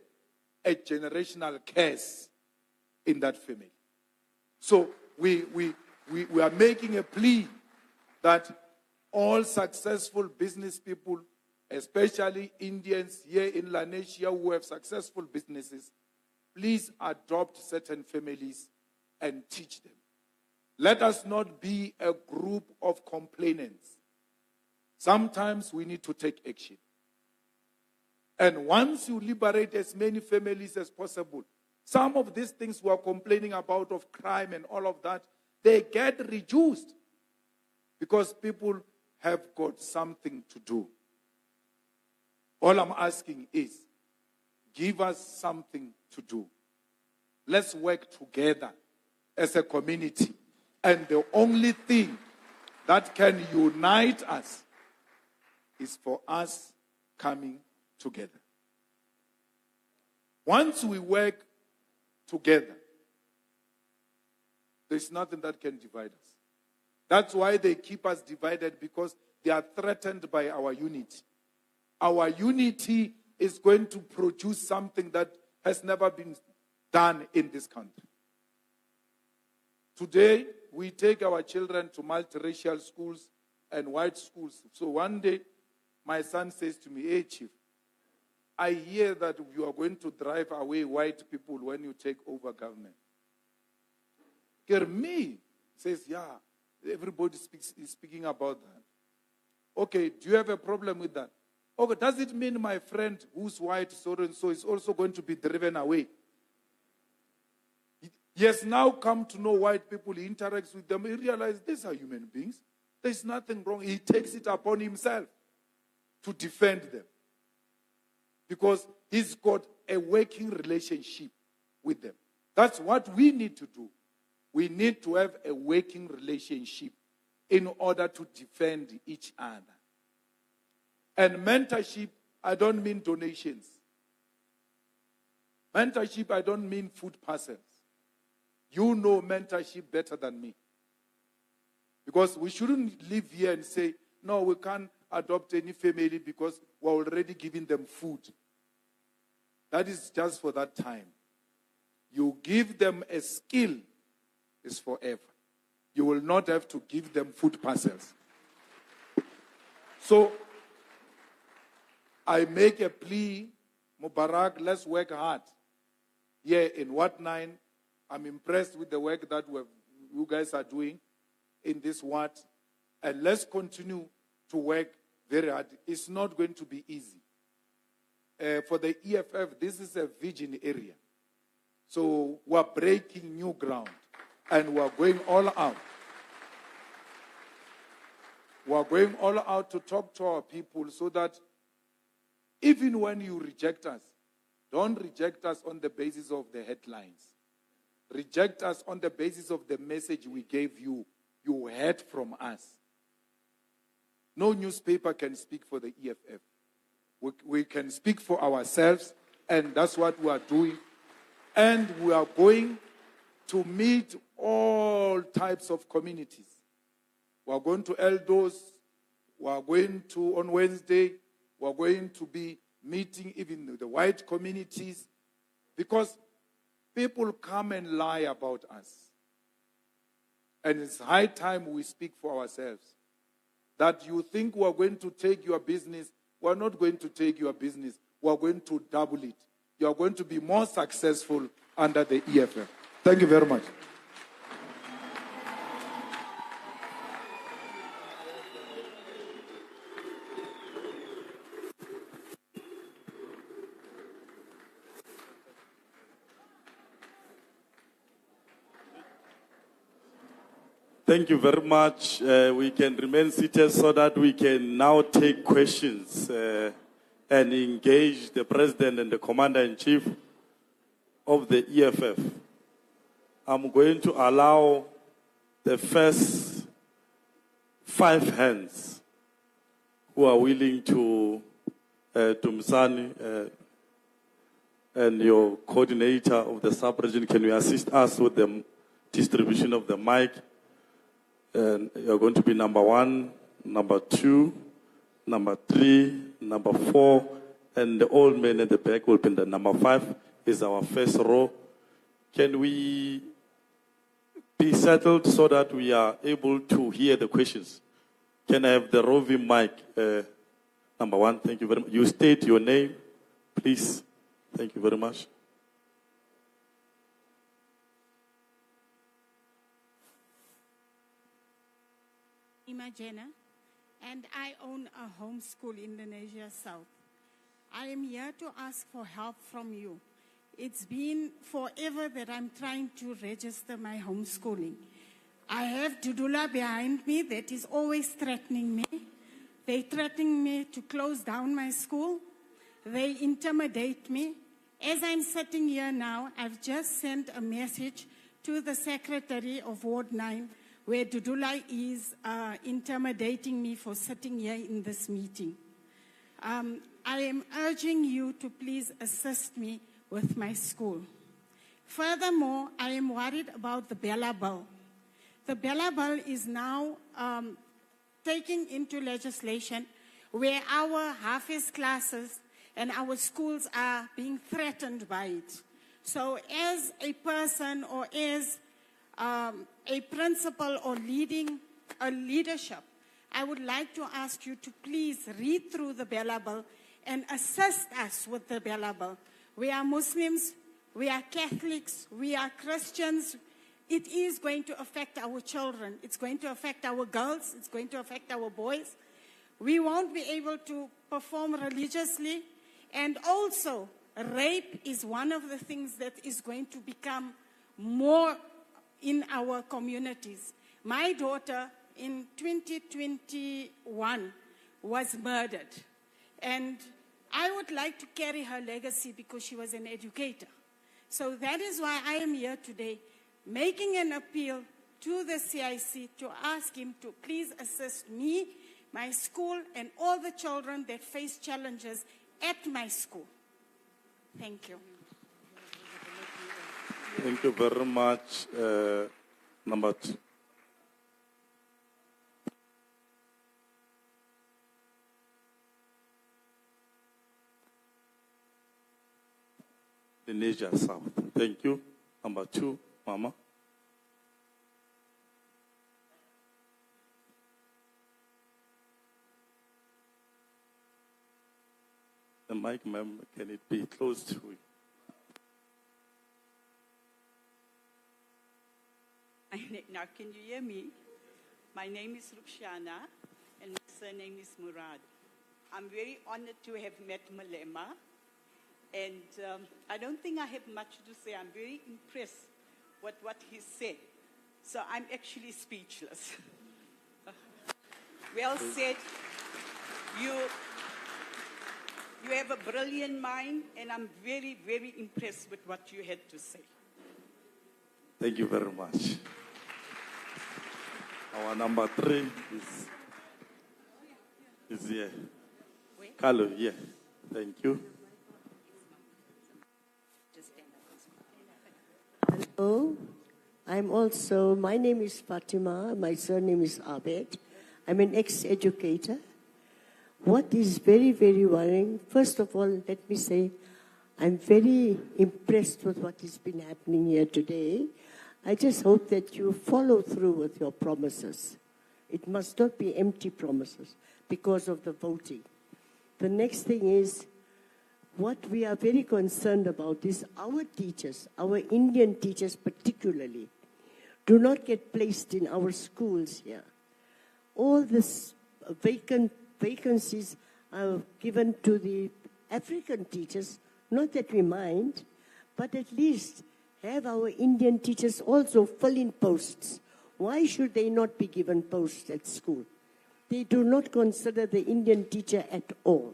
a generational curse in that family. So we are making a plea that all successful business people, especially Indians here in Lenasia who have successful businesses, please adopt certain families and teach them. Let us not be a group of complainants. Sometimes we need to take action. And once you liberate as many families as possible, some of these things we are complaining about of crime and all of that, they get reduced because people have got something to do. All I'm asking is, give us something to do. Let's work together as a community. And the only thing that can unite us is for us coming together. Once we work together, there's nothing that can divide us. That's why they keep us divided, because they are threatened by our unity. Our unity is going to produce something that has never been done in this country. Today, we take our children to multiracial schools and white schools. So one day, my son says to me, hey, Chief, I hear that you are going to drive away white people when you take over government. Me says, yeah, everybody is speaking about that. Okay, do you have a problem with that? Okay, does it mean my friend who's white, so and so, is also going to be driven away? He has now come to know white people, he interacts with them, he realizes these are human beings. There's nothing wrong. He takes it upon himself to defend them. Because he's got a working relationship with them. That's what we need to do. We need to have a working relationship in order to defend each other. And mentorship, I don't mean donations. Mentorship, I don't mean food parcels. You know mentorship better than me. Because we shouldn't live here and say, no, we can't adopt any family because we're already giving them food. That is just for that time. You give them a skill, it's forever. You will not have to give them food parcels. So, I make a plea, Mubarak, let's work hard. Here in Ward 9, I'm impressed with the work that you guys are doing in this ward. And let's continue to work very hard. It's not going to be easy. For the EFF, this is a virgin area. So we're breaking new ground. And we're going all out. We're going all out to talk to our people so that even when you reject us, don't reject us on the basis of the headlines. Reject us on the basis of the message we gave you. You heard from us. No newspaper can speak for the EFF. We can speak for ourselves, and that's what we are doing. And we are going to meet all types of communities. We are going to Eldos. We are going to, on Wednesday, we are going to be meeting even the white communities, because people come and lie about us. And it's high time we speak for ourselves. That you think we are going to take your business, we are not going to take your business. We are going to double it. You are going to be more successful under the EFF. Thank you very much. Thank you very much. We can remain seated so that we can now take questions and engage the President and the Commander-in-Chief of the EFF. I'm going to allow the first 5 hands who are willing to Tumsani and your coordinator of the sub-region, can you assist us with the distribution of the mic? And you're going to be number 1, number 2, number 3, number 4, and the old man at the back will be the number 5 is our first row. Can we be settled so that we are able to hear the questions? Can I have the roving mic? Number 1, thank you very much. You state your name, please. Thank you very much. Imagena, and I own a homeschool in Lenasia South. I am here to ask for help from you. It's been forever that I'm trying to register my homeschooling. I have Dudula behind me that is always threatening me. They're threatening me to close down my school. They intimidate me. As I'm sitting here now, I've just sent a message to the Secretary of Ward 9 where Dudula is intimidating me for sitting here in this meeting. I am urging you to please assist me with my school. Furthermore, I am worried about the Bella Bill. The Bella Bill is now taking into legislation where our Hafiz classes and our schools are being threatened by it. So as a person or as a principal or leading a leadership, I would like to ask you to please read through the Bella Bill and assist us with the Bella Bill. We are Muslims, we are Catholics, we are Christians. It is going to affect our children. It's going to affect our girls. It's going to affect our boys. We won't be able to perform religiously. And also, rape is one of the things that is going to become more in our communities. My daughter in 2021 was murdered. And I would like to carry her legacy because she was an educator. So that is why I am here today. making an appeal to the CIC to ask him to please assist me, my school, and all the children that face challenges at my school. Thank you. Thank you very much. Number 2. Lenasia South. Thank you. Number 2, Mama. The mic, ma'am, can it be close to you? Now, can you hear me? My name is Rupshana, and my surname is Murad. I'm very honored to have met Malema, and I don't think I have much to say. I'm very impressed with what he said, so I'm actually speechless. Well said. You have a brilliant mind, and I'm very, very impressed with what you had to say. Thank you very much. Our number 3 is here. Carlo, yeah. Thank you. Hello. My name is Fatima. My surname is Abed. I'm an ex-educator. What is very, very worrying, first of all, let me say, I'm very impressed with what has been happening here today. I just hope that you follow through with your promises. It must not be empty promises because of the voting. The next thing is, what we are very concerned about is our teachers, our Indian teachers particularly, do not get placed in our schools here. All this vacancies are given to the African teachers, not that we mind, but at least have our Indian teachers also fill in posts. Why should they not be given posts at school? They do not consider the Indian teacher at all.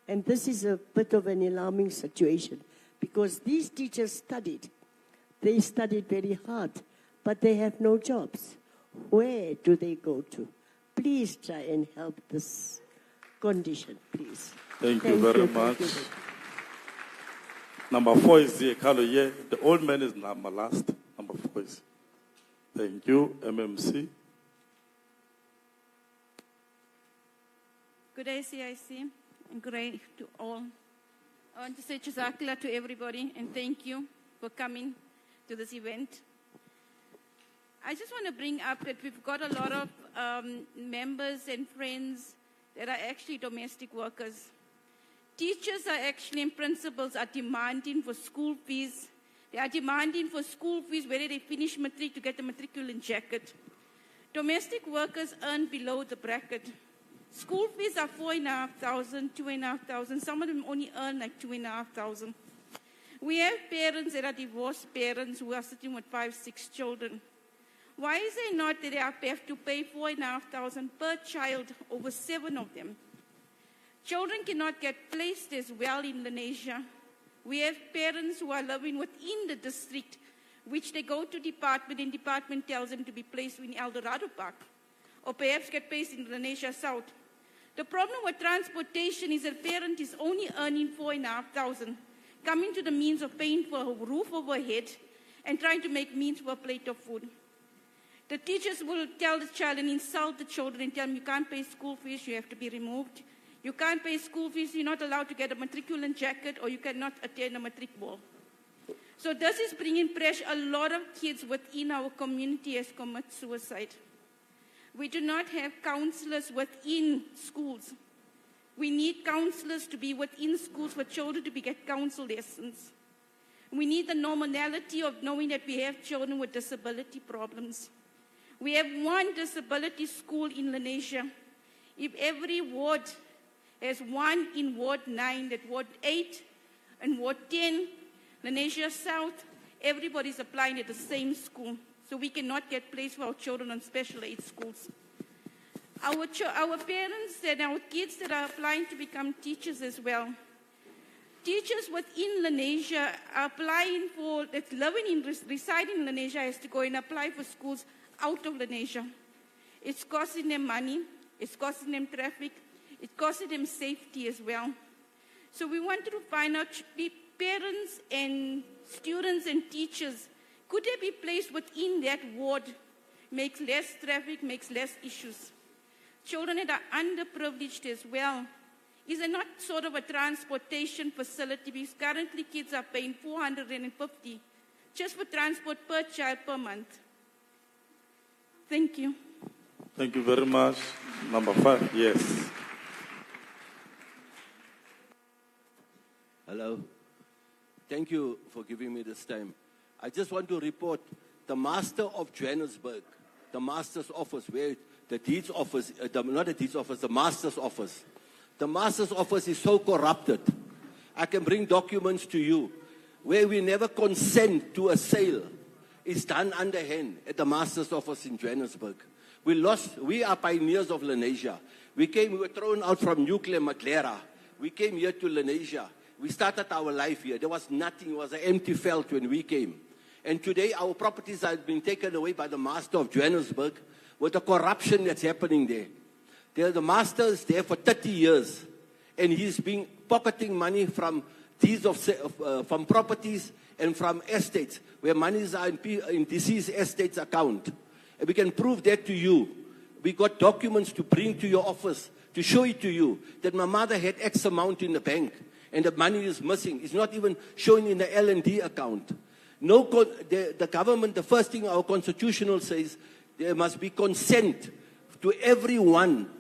And this is a bit of an alarming situation because these teachers studied. They studied very hard, but they have no jobs. Where do they go to? Please try and help this condition, please. Thank you very much. Number 4 is here, Carlo. Yeah, the old man is number last. Number 4 is. Thank you, MMC. Good day, CIC, and good day to all. I want to say Jazakallah to everybody, and thank you for coming to this event. I just want to bring up that we've got a lot of members and friends that are actually domestic workers. Teachers are actually, and principals are demanding for school fees. They are demanding for school fees whether they finish matric to get the matriculant jacket. Domestic workers earn below the bracket. School fees are 4,500, 2,500. Some of them only earn like 2,500. We have parents that are divorced parents who are sitting with 5, 6 children. Why is it not that they have to pay 4,500 per child over 7 of them? Children cannot get placed as well in Lenasia. We have parents who are living within the district, which they go to department, and department tells them to be placed in El Dorado Park, or perhaps get placed in Lenasia South. The problem with transportation is that a parent is only earning 4,500, coming to the means of paying for a roof over her head and trying to make means for a plate of food. The teachers will tell the child and insult the children and tell them you can't pay school fees, you have to be removed. You can't pay school fees, you're not allowed to get a matriculant jacket, or you cannot attend a matric ball. So this is bringing pressure. A lot of kids within our community has committed suicide. We do not have counselors within schools. We need counselors to be within schools for children to get counsel lessons. We need the normality of knowing that we have children with disability problems. We have one disability school in Lenasia. If every ward has one in Ward 9, that Ward 8 and Ward 10, Lenasia South, everybody's applying at the same school. So we cannot get placed for our children on special aid schools. Our parents and our kids that are applying to become teachers as well. teachers within Lenasia are applying for, that's living in, residing in Lenasia, has to go and apply for schools out of Lenasia. It's costing them money, it's costing them traffic, it's costing them safety as well. So we wanted to find out, parents and students and teachers, could they be placed within that ward? Makes less traffic, makes less issues. Children that are underprivileged as well. Is it not sort of a transportation facility? Because currently kids are paying $450 just for transport per child per month. Thank you. Thank you very much. Number 5, yes. Hello. Thank you for giving me this time. I just want to report the Master of Johannesburg, the Master's office, where the Deed's office, not the Deed's office, the Master's office. The Master's office is so corrupted. I can bring documents to you where we never consent to a sale. It's done underhand at the Master's office in Johannesburg. We are pioneers of Lenasia. We were thrown out from nuclear Maclera. We came here to Lenasia. We started our life here. There was nothing. It was an empty felt when we came. And today our properties have been taken away by the Master of Johannesburg with the corruption that's happening there. The Master is there for 30 years, and he's been pocketing money from from properties and from estates, where monies are in deceased estates account. And we can prove that to you. We got documents to bring to your office to show it to you that my mother had X amount in the bank, and the money is missing. It's not even showing in the L&D account. The government, the first thing our constitutional says, there must be consent to everyone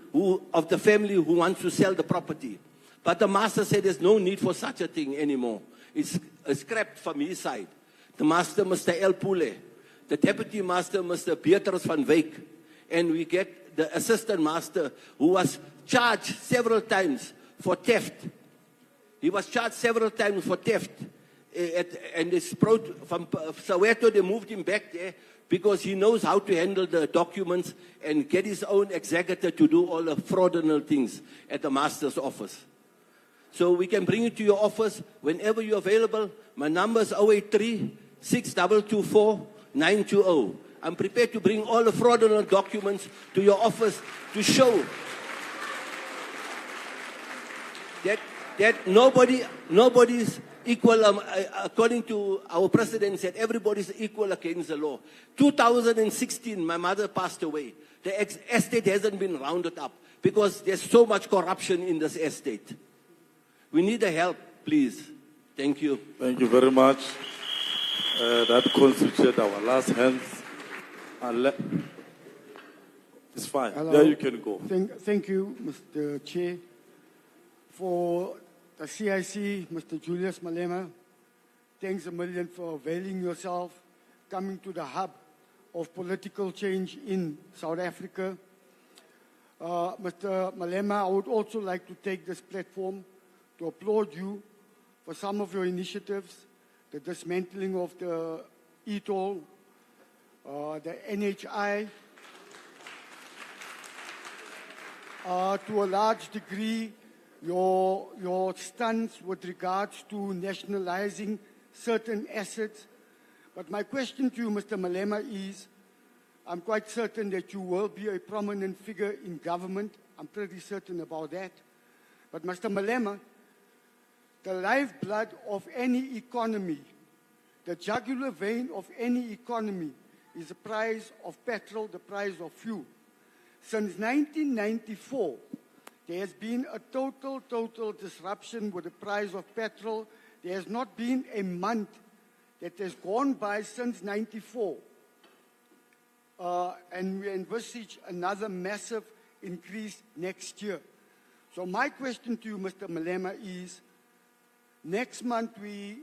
of the family who wants to sell the property. But the Master said there's no need for such a thing anymore. It's scrapped from his side. The Master, Mr. El Pule, the Deputy Master, Mr. Beatrice van Wyk, and we get the Assistant Master who was charged several times for theft. He was charged several times for theft. And it's from Soweto, they moved him back there because he knows how to handle the documents and get his own executor to do all the fraudulent things at the Master's office. So we can bring it to your office whenever you're available. My number is 083-6224-920. I'm prepared to bring all the fraudulent documents to your office to show that nobody's equal, according to our president said, everybody's equal against the law. 2016, my mother passed away. The estate hasn't been rounded up because there's so much corruption in this estate. We need the help, please. Thank you. Thank you very much. That constitutes our last hands. It's fine. Hello. There you can go. Thank you, Mr. Chair. For the CIC, Mr. Julius Malema, thanks a million for availing yourself, coming to the hub of political change in South Africa. Mr. Malema, I would also like to take this platform to applaud you for some of your initiatives, the dismantling of the e-toll, the NHI, to a large degree, your stance with regards to nationalizing certain assets. But my question to you, Mr. Malema, is, I'm quite certain that you will be a prominent figure in government. I'm pretty certain about that. But Mr. Malema, the lifeblood of any economy, the jugular vein of any economy is the price of petrol, the price of fuel. Since 1994, there has been a total disruption with the price of petrol. There has not been a month that has gone by since 94. And we envisage another massive increase next year. So my question to you, Mr. Malema, is next month the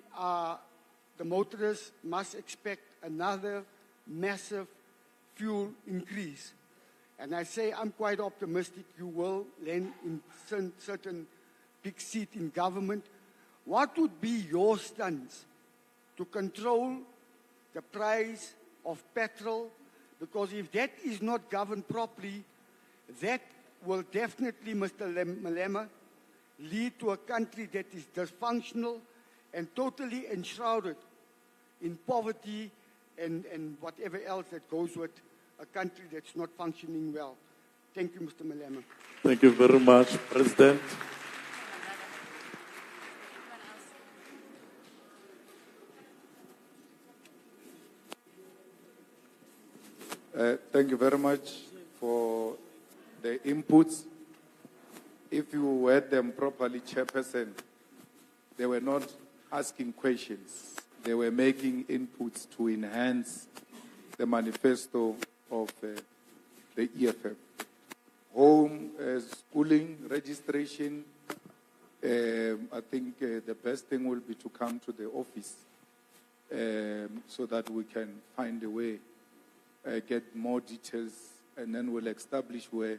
motorists must expect another massive fuel increase. And I say I'm quite optimistic you will land in certain big seat in government. What would be your stance to control the price of petrol? Because if that is not governed properly, that will definitely, Mr. Malema, lead to a country that is dysfunctional and totally enshrouded in poverty and whatever else that goes with a country that's not functioning well. Thank you, Mr. Malema. Thank you very much, President. Thank you very much for the inputs. If you heard them properly, Chairperson, they were not asking questions. They were making inputs to enhance the manifesto of the EFF. Home schooling registration, I think the best thing will be to come to the office so that we can find a way, get more details, and then we'll establish where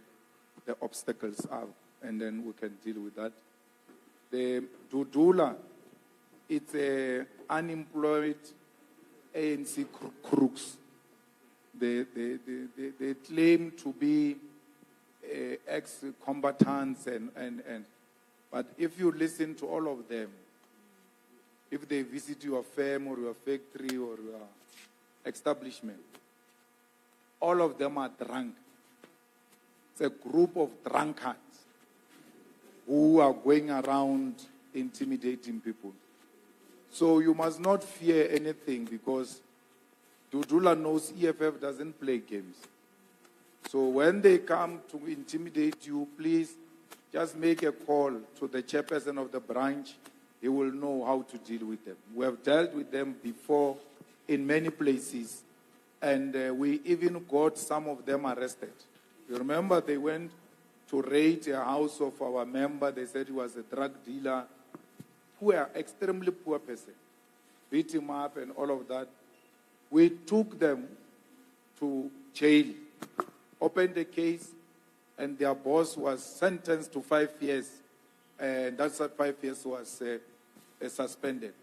the obstacles are, and then we can deal with that. The Dudula, it's unemployed ANC crooks. They claim to be ex-combatants, but if you listen to all of them, if they visit your firm or your factory or your establishment, all of them are drunk. It's a group of drunkards who are going around intimidating people. So you must not fear anything, because Dudula knows EFF doesn't play games. So when they come to intimidate you, please just make a call to the chairperson of the branch. He will know how to deal with them. We have dealt with them before in many places, and we even got some of them arrested. You remember they went to raid a house of our member. They said he was a drug dealer. Poor, extremely poor person. Beat him up and all of that. We took them to jail, opened the case, and their boss was sentenced to 5 years. And that 5 years was suspended.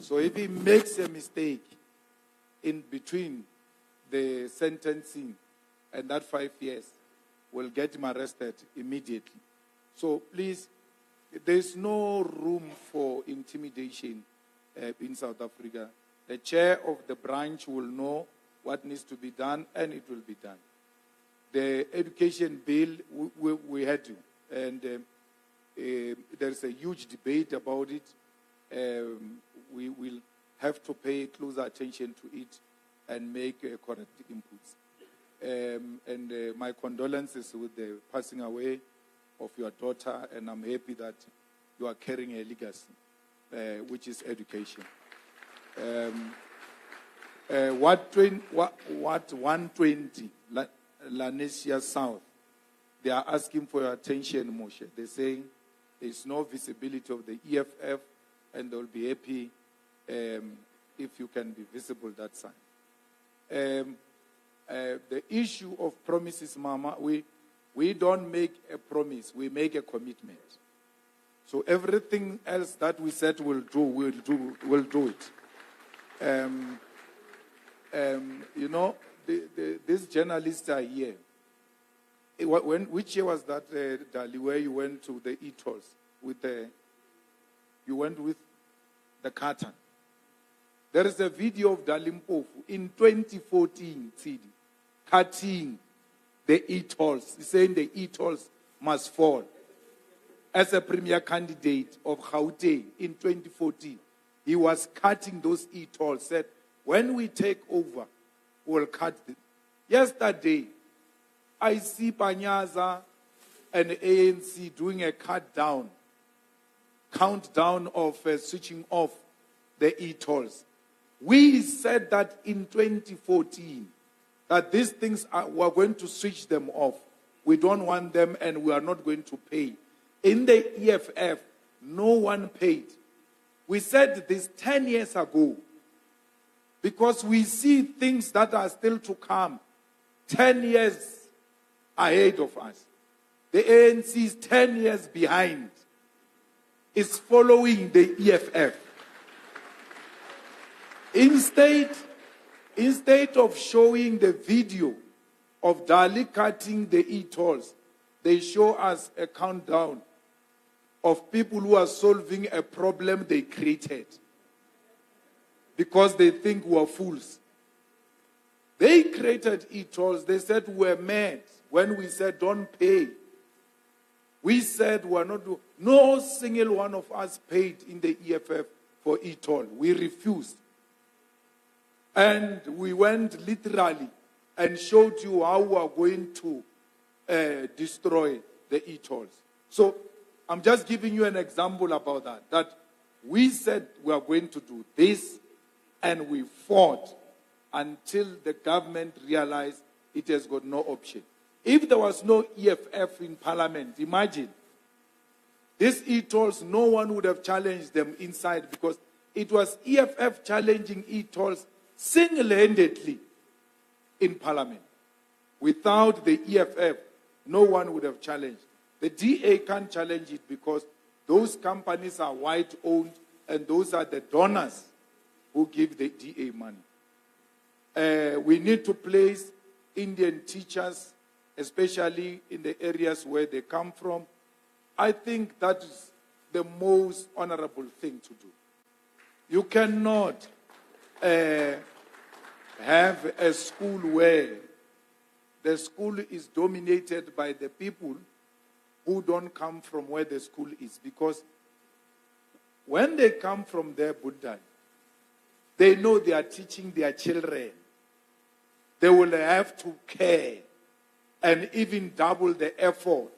So if he makes a mistake in between the sentencing and that 5 years, we'll get him arrested immediately. So please, there's no room for intimidation in South Africa. The chair of the branch will know what needs to be done, and it will be done. The education bill, we had to, and there's a huge debate about it. We will have to pay closer attention to it and make correct inputs. My condolences with the passing away of your daughter, and I'm happy that you are carrying a legacy, which is education. What 120 Lenasia South, they are asking for your attention, Moshe. They're saying there's no visibility of the EFF, and they'll be happy if you can be visible that side. The issue of promises, Mama, we don't make a promise, we make a commitment. So everything else that we said we'll do it. You know, these journalists are here. Which year was that, Dali, where you went to the e-tolls you went with the carton? There is a video of Dali Mpofu in 2014, CD, cutting the e-tolls, saying the e-tolls must fall. As a premier candidate of Gauteng in 2014, he was cutting those e-tolls, said, when we take over, we'll cut them. Yesterday, I see Panyaza and ANC doing a countdown of switching off the e-tolls. We said that in 2014, that these things we're going to switch them off. We don't want them, and we are not going to pay. In the EFF, no one paid. We said this 10 years ago, because we see things that are still to come 10 years ahead of us. The ANC is 10 years behind. It's following the EFF. Instead of showing the video of Dali cutting the e-tolls, they show us a countdown of people who are solving a problem they created because they think we are fools. They created e-tolls. They said we're mad when we said don't pay. We said we're not doing. No single one of us paid in the EFF for e-toll. We refused. And we went literally and showed you how we are going to destroy the e-tolls. So I'm just giving you an example about that. That we said we are going to do this, and we fought until the government realized it has got no option. If there was no EFF in Parliament, imagine, these e-tolls, no one would have challenged them inside because it was EFF challenging e-tolls single-handedly in Parliament. Without the EFF, no one would have challenged. The DA can't challenge it because those companies are white-owned and those are the donors who give the DA money. We need to place Indian teachers, especially in the areas where they come from. I think that is the most honorable thing to do. You cannot have a school where the school is dominated by the people who don't come from where the school is. Because when they come from their Buddha, they know they are teaching their children. They will have to care and even double the effort,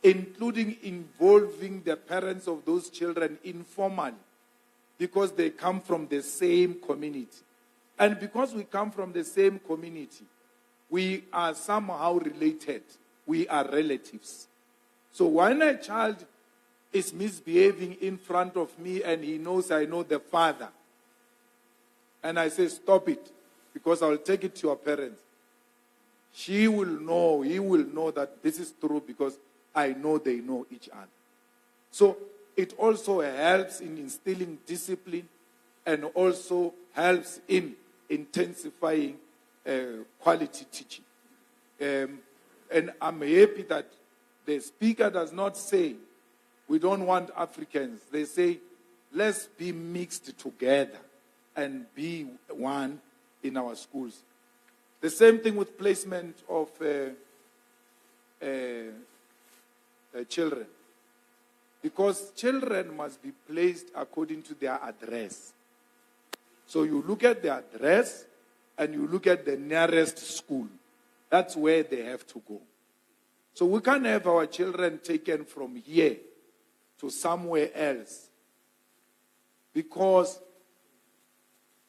including involving the parents of those children informally, because they come from the same community. And because we come from the same community, we are somehow related. We are relatives. So when a child is misbehaving in front of me and he knows I know the father, and I say, stop it, because I will take it to your parents, he will know that this is true because I know they know each other. So it also helps in instilling discipline and also helps in intensifying quality teaching. And I'm happy that the speaker does not say, we don't want Africans. They say, let's be mixed together and be one in our schools. The same thing with placement of children. Because children must be placed according to their address. So you look at the address and you look at the nearest school. That's where they have to go. So we can't have our children taken from here to somewhere else. Because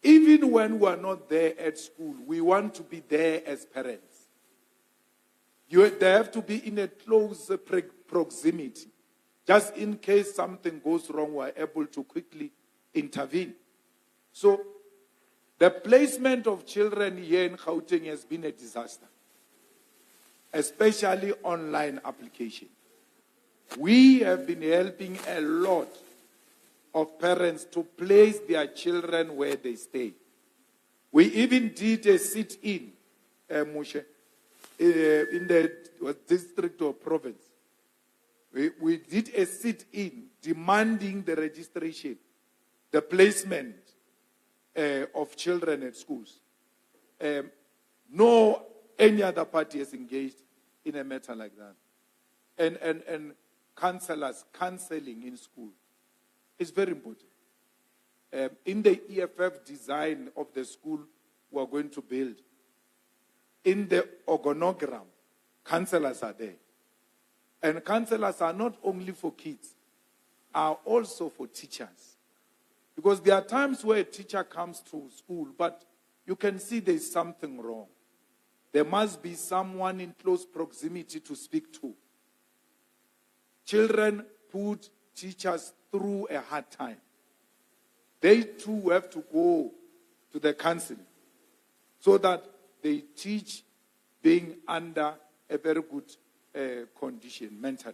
even when we are not there at school, we want to be there as parents. They have to be in a close proximity. Just in case something goes wrong, we are able to quickly intervene. So the placement of children here in Gauteng has been a disaster, especially online application. We have been helping a lot of parents to place their children where they stay. We even did a sit-in, Moshe, in the district or province. We did a sit-in demanding the registration, the placement of children at schools. No any other party has engaged in a matter like that. And counseling in school is very important. In the EFF design of the school we are going to build, in the organogram, counselors are there. And counselors are not only for kids, are also for teachers. Because there are times where a teacher comes to school, but you can see there is something wrong. There must be someone in close proximity to speak to. Children put teachers through a hard time. They too have to go to the counseling so that they teach being under a very good condition mentally.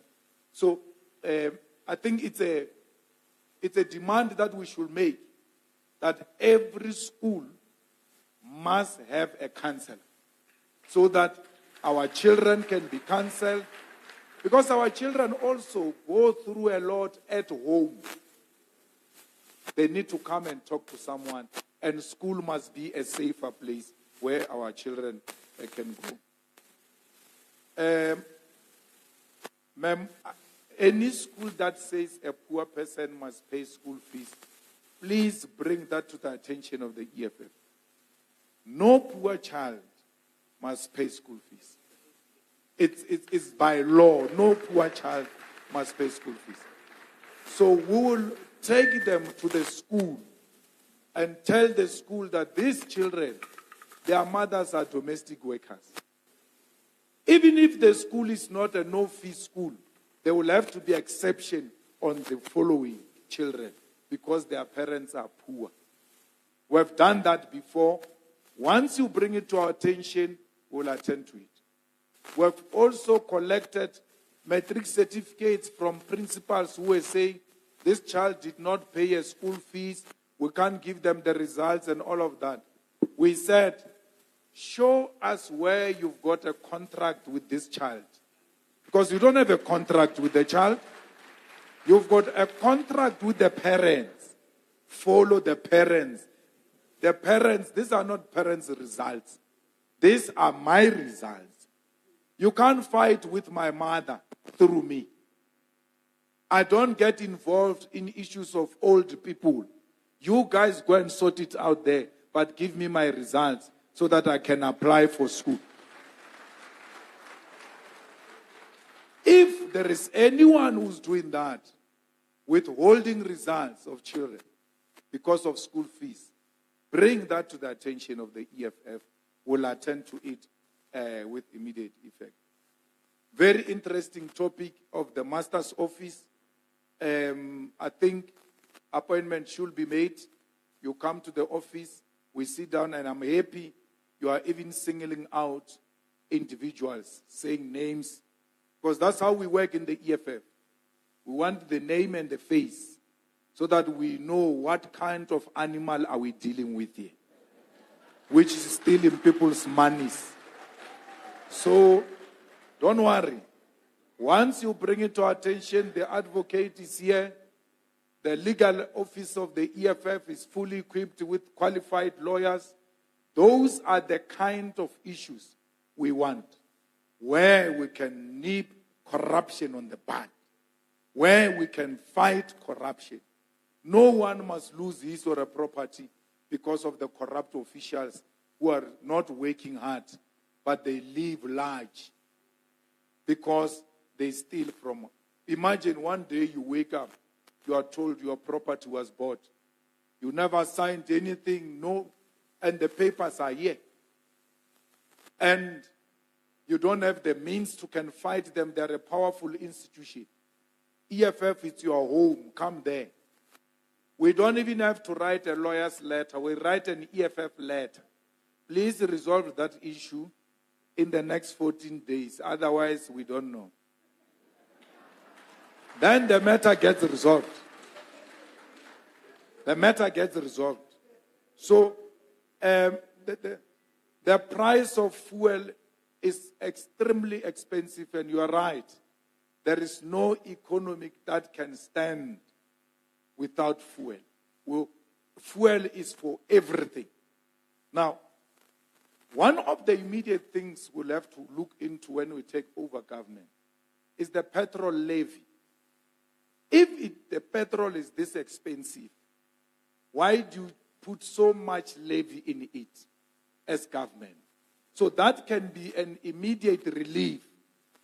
So I think it's a demand that we should make, that every school must have a counselor so that our children can be counseled Because our children also go through a lot at home. They need to come and talk to someone. And school must be a safer place where our children can go. Ma'am, any school that says a poor person must pay school fees, please bring that to the attention of the EFF. No poor child must pay school fees. It's by law. No poor child must pay school fees. So we will take them to the school and tell the school that these children, their mothers are domestic workers. Even if the school is not a no-fee school, there will have to be exception on the following children because their parents are poor. We have done that before. Once you bring it to our attention, we'll attend to it. We have also collected matric certificates from principals who were saying, this child did not pay a school fees, we can't give them the results and all of that. We said, show us where you've got a contract with this child. Because you don't have a contract with the child. You've got a contract with the parents. Follow the parents. The parents, these are not parents' results. These are my results. You can't fight with my mother through me. I don't get involved in issues of old people. You guys go and sort it out there, but give me my results so that I can apply for school. If there is anyone who's doing that, withholding results of children because of school fees, bring that to the attention of the EFF. We'll attend to it with immediate effect. Very interesting topic of the master's office. I think appointment should be made. You come to the office, we sit down, and I'm happy you are even singling out individuals, saying names, because that's how we work in the EFF. We want the name and the face so that we know what kind of animal are we dealing with here, which is stealing people's monies. So don't worry. Once you bring it to our attention, the advocate is here. The legal office of the EFF is fully equipped with qualified lawyers. Those are the kind of issues we want, where we can nip corruption on the bud, where we can fight corruption. No one must lose his or her property because of the corrupt officials who are not working hard, but they live large because they steal from. Imagine one day you wake up, you are told your property was bought. You never signed anything, no, and the papers are here. And you don't have the means to can fight them. They're a powerful institution. EFF is your home. Come there. We don't even have to write a lawyer's letter. We write an EFF letter. Please resolve that issue in the next 14 days. Otherwise, we don't know. Then the matter gets resolved. The matter gets resolved. So, the price of fuel is extremely expensive, and you are right. There is no economy that can stand without fuel. Well, fuel is for everything. Now, one of the immediate things we'll have to look into when we take over government is the petrol levy. If the petrol is this expensive, why do you put so much levy in it as government? So that can be an immediate relief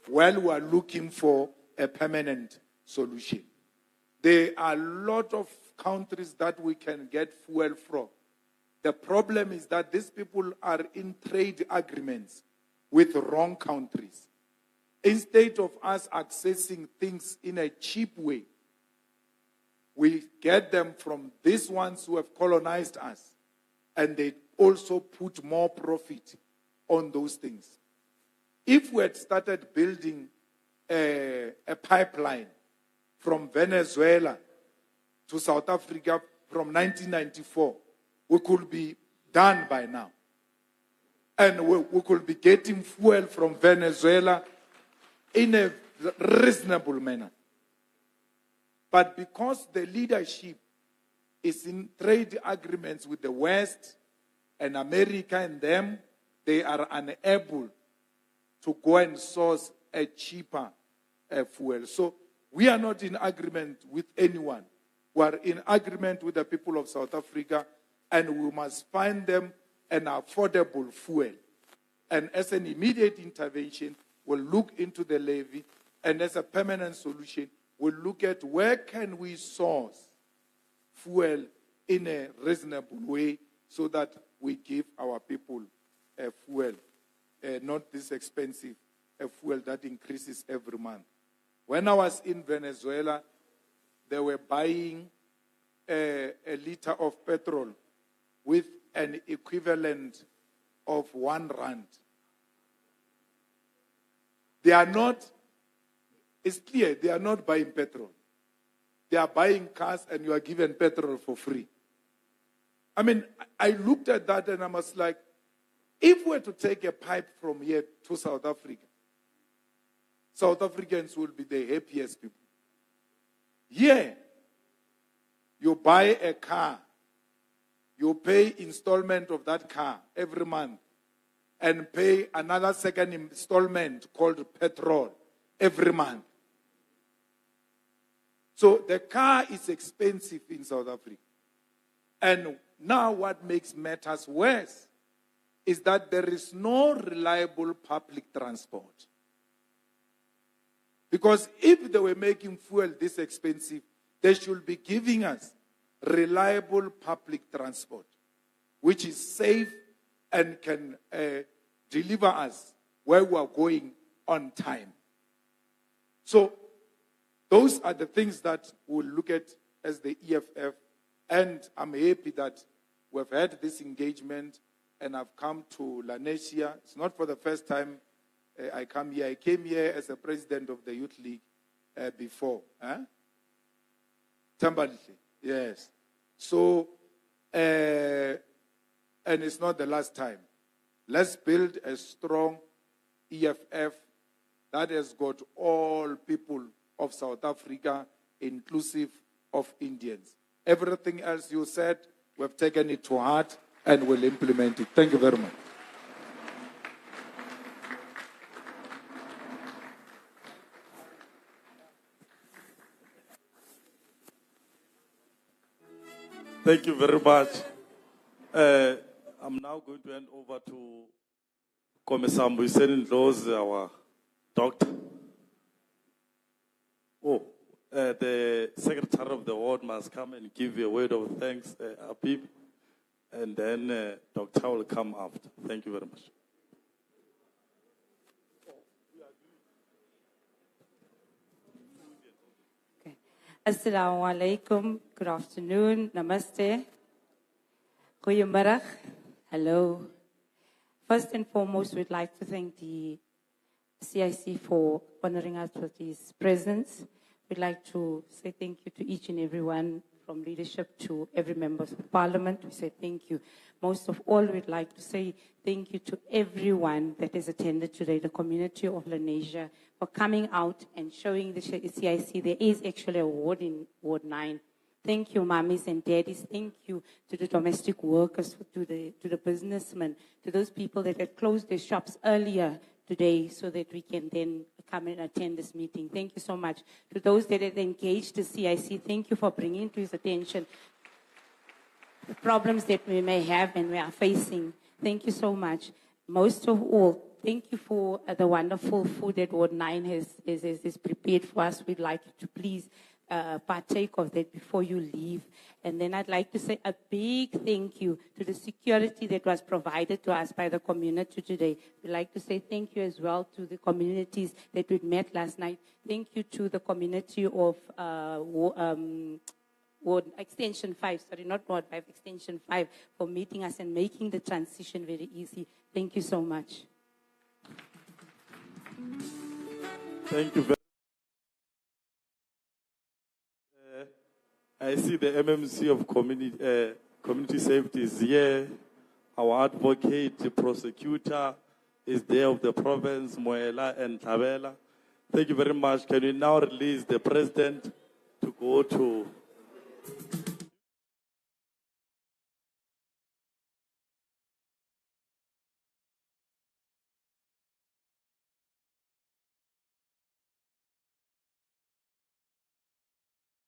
while we are looking for a permanent solution. There are a lot of countries that we can get fuel from. The problem is that these people are in trade agreements with wrong countries. Instead of us accessing things in a cheap way, we get them from these ones who have colonized us, and they also put more profit on those things. If we had started building a pipeline from Venezuela to South Africa from 1994, we could be done by now. And we could be getting fuel from Venezuela in a reasonable manner. But because the leadership is in trade agreements with the West and America and them, they are unable to go and source a cheaper fuel. So we are not in agreement with anyone. We are in agreement with the people of South Africa, and we must find them an affordable fuel. And as an immediate intervention, we'll look into the levy, and as a permanent solution, we'll look at where can we source fuel in a reasonable way so that we give our people a fuel, not this expensive fuel that increases every month. When I was in Venezuela, they were buying a liter of petrol with an equivalent of R1. They are not, it's clear, they are not buying petrol. They are buying cars and you are given petrol for free. I mean, I looked at that and I was like, if we were to take a pipe from here to South Africa, South Africans will be the happiest people. Here, you buy a car, you pay installment of that car every month, and pay another second installment called petrol every month. So the car is expensive in South Africa. And now what makes matters worse is that there is no reliable public transport. Because if they were making fuel this expensive, they should be giving us reliable public transport, which is safe and can deliver us where we are going on time. So those are the things that we'll look at as the EFF. And I'm happy that we've had this engagement and I've come to Lenasia. It's not for the first time I come here. I came here as a president of the Youth League before. Tambalile, yes. So, and it's not the last time. Let's build a strong EFF that has got all people of South Africa, inclusive of Indians. Everything else you said, we've taken it to heart and will implement it. Thank you very much. Thank you very much. I'm now going to hand over to Commissar Mbuyiseni Ndlozi, our doctor. The Secretary of the Ward must come and give you a word of thanks, Habib, and then Doctor will come after. Thank you very much. Okay. Assalamu alaikum. Good afternoon. Namaste. Goeiemiddag. Hello. First and foremost, we'd like to thank the CIC for honoring us with his presence. We'd like to say thank you to each and every one, from leadership to every member of parliament. We say thank you. Most of all, we'd like to say thank you to everyone that has attended today, the community of Lenasia, for coming out and showing the CIC there is actually a ward in Ward 9. Thank you, mummies and daddies. Thank you to the domestic workers, to the businessmen, to those people that had closed their shops earlier today so that we can then come and attend this meeting. Thank you so much. To those that have engaged the CIC, thank you for bringing to his attention the problems that we may have and we are facing. Thank you so much. Most of all, thank you for the wonderful food that Ward 9 has prepared for us. We'd like you to please partake of that before you leave. And then I'd like to say a big thank you to the security that was provided to us by the community today. We'd like to say thank you as well to the communities that we met last night. Thank you to the community of Ward Extension 5, sorry, not Ward 5, Extension 5, for meeting us and making the transition very easy. Thank you so much. Thank you very much. I see the MMC of community safety is here. Our advocate, the prosecutor is there of the province, Moela and Tabela. Thank you very much. Can we now release the president to go to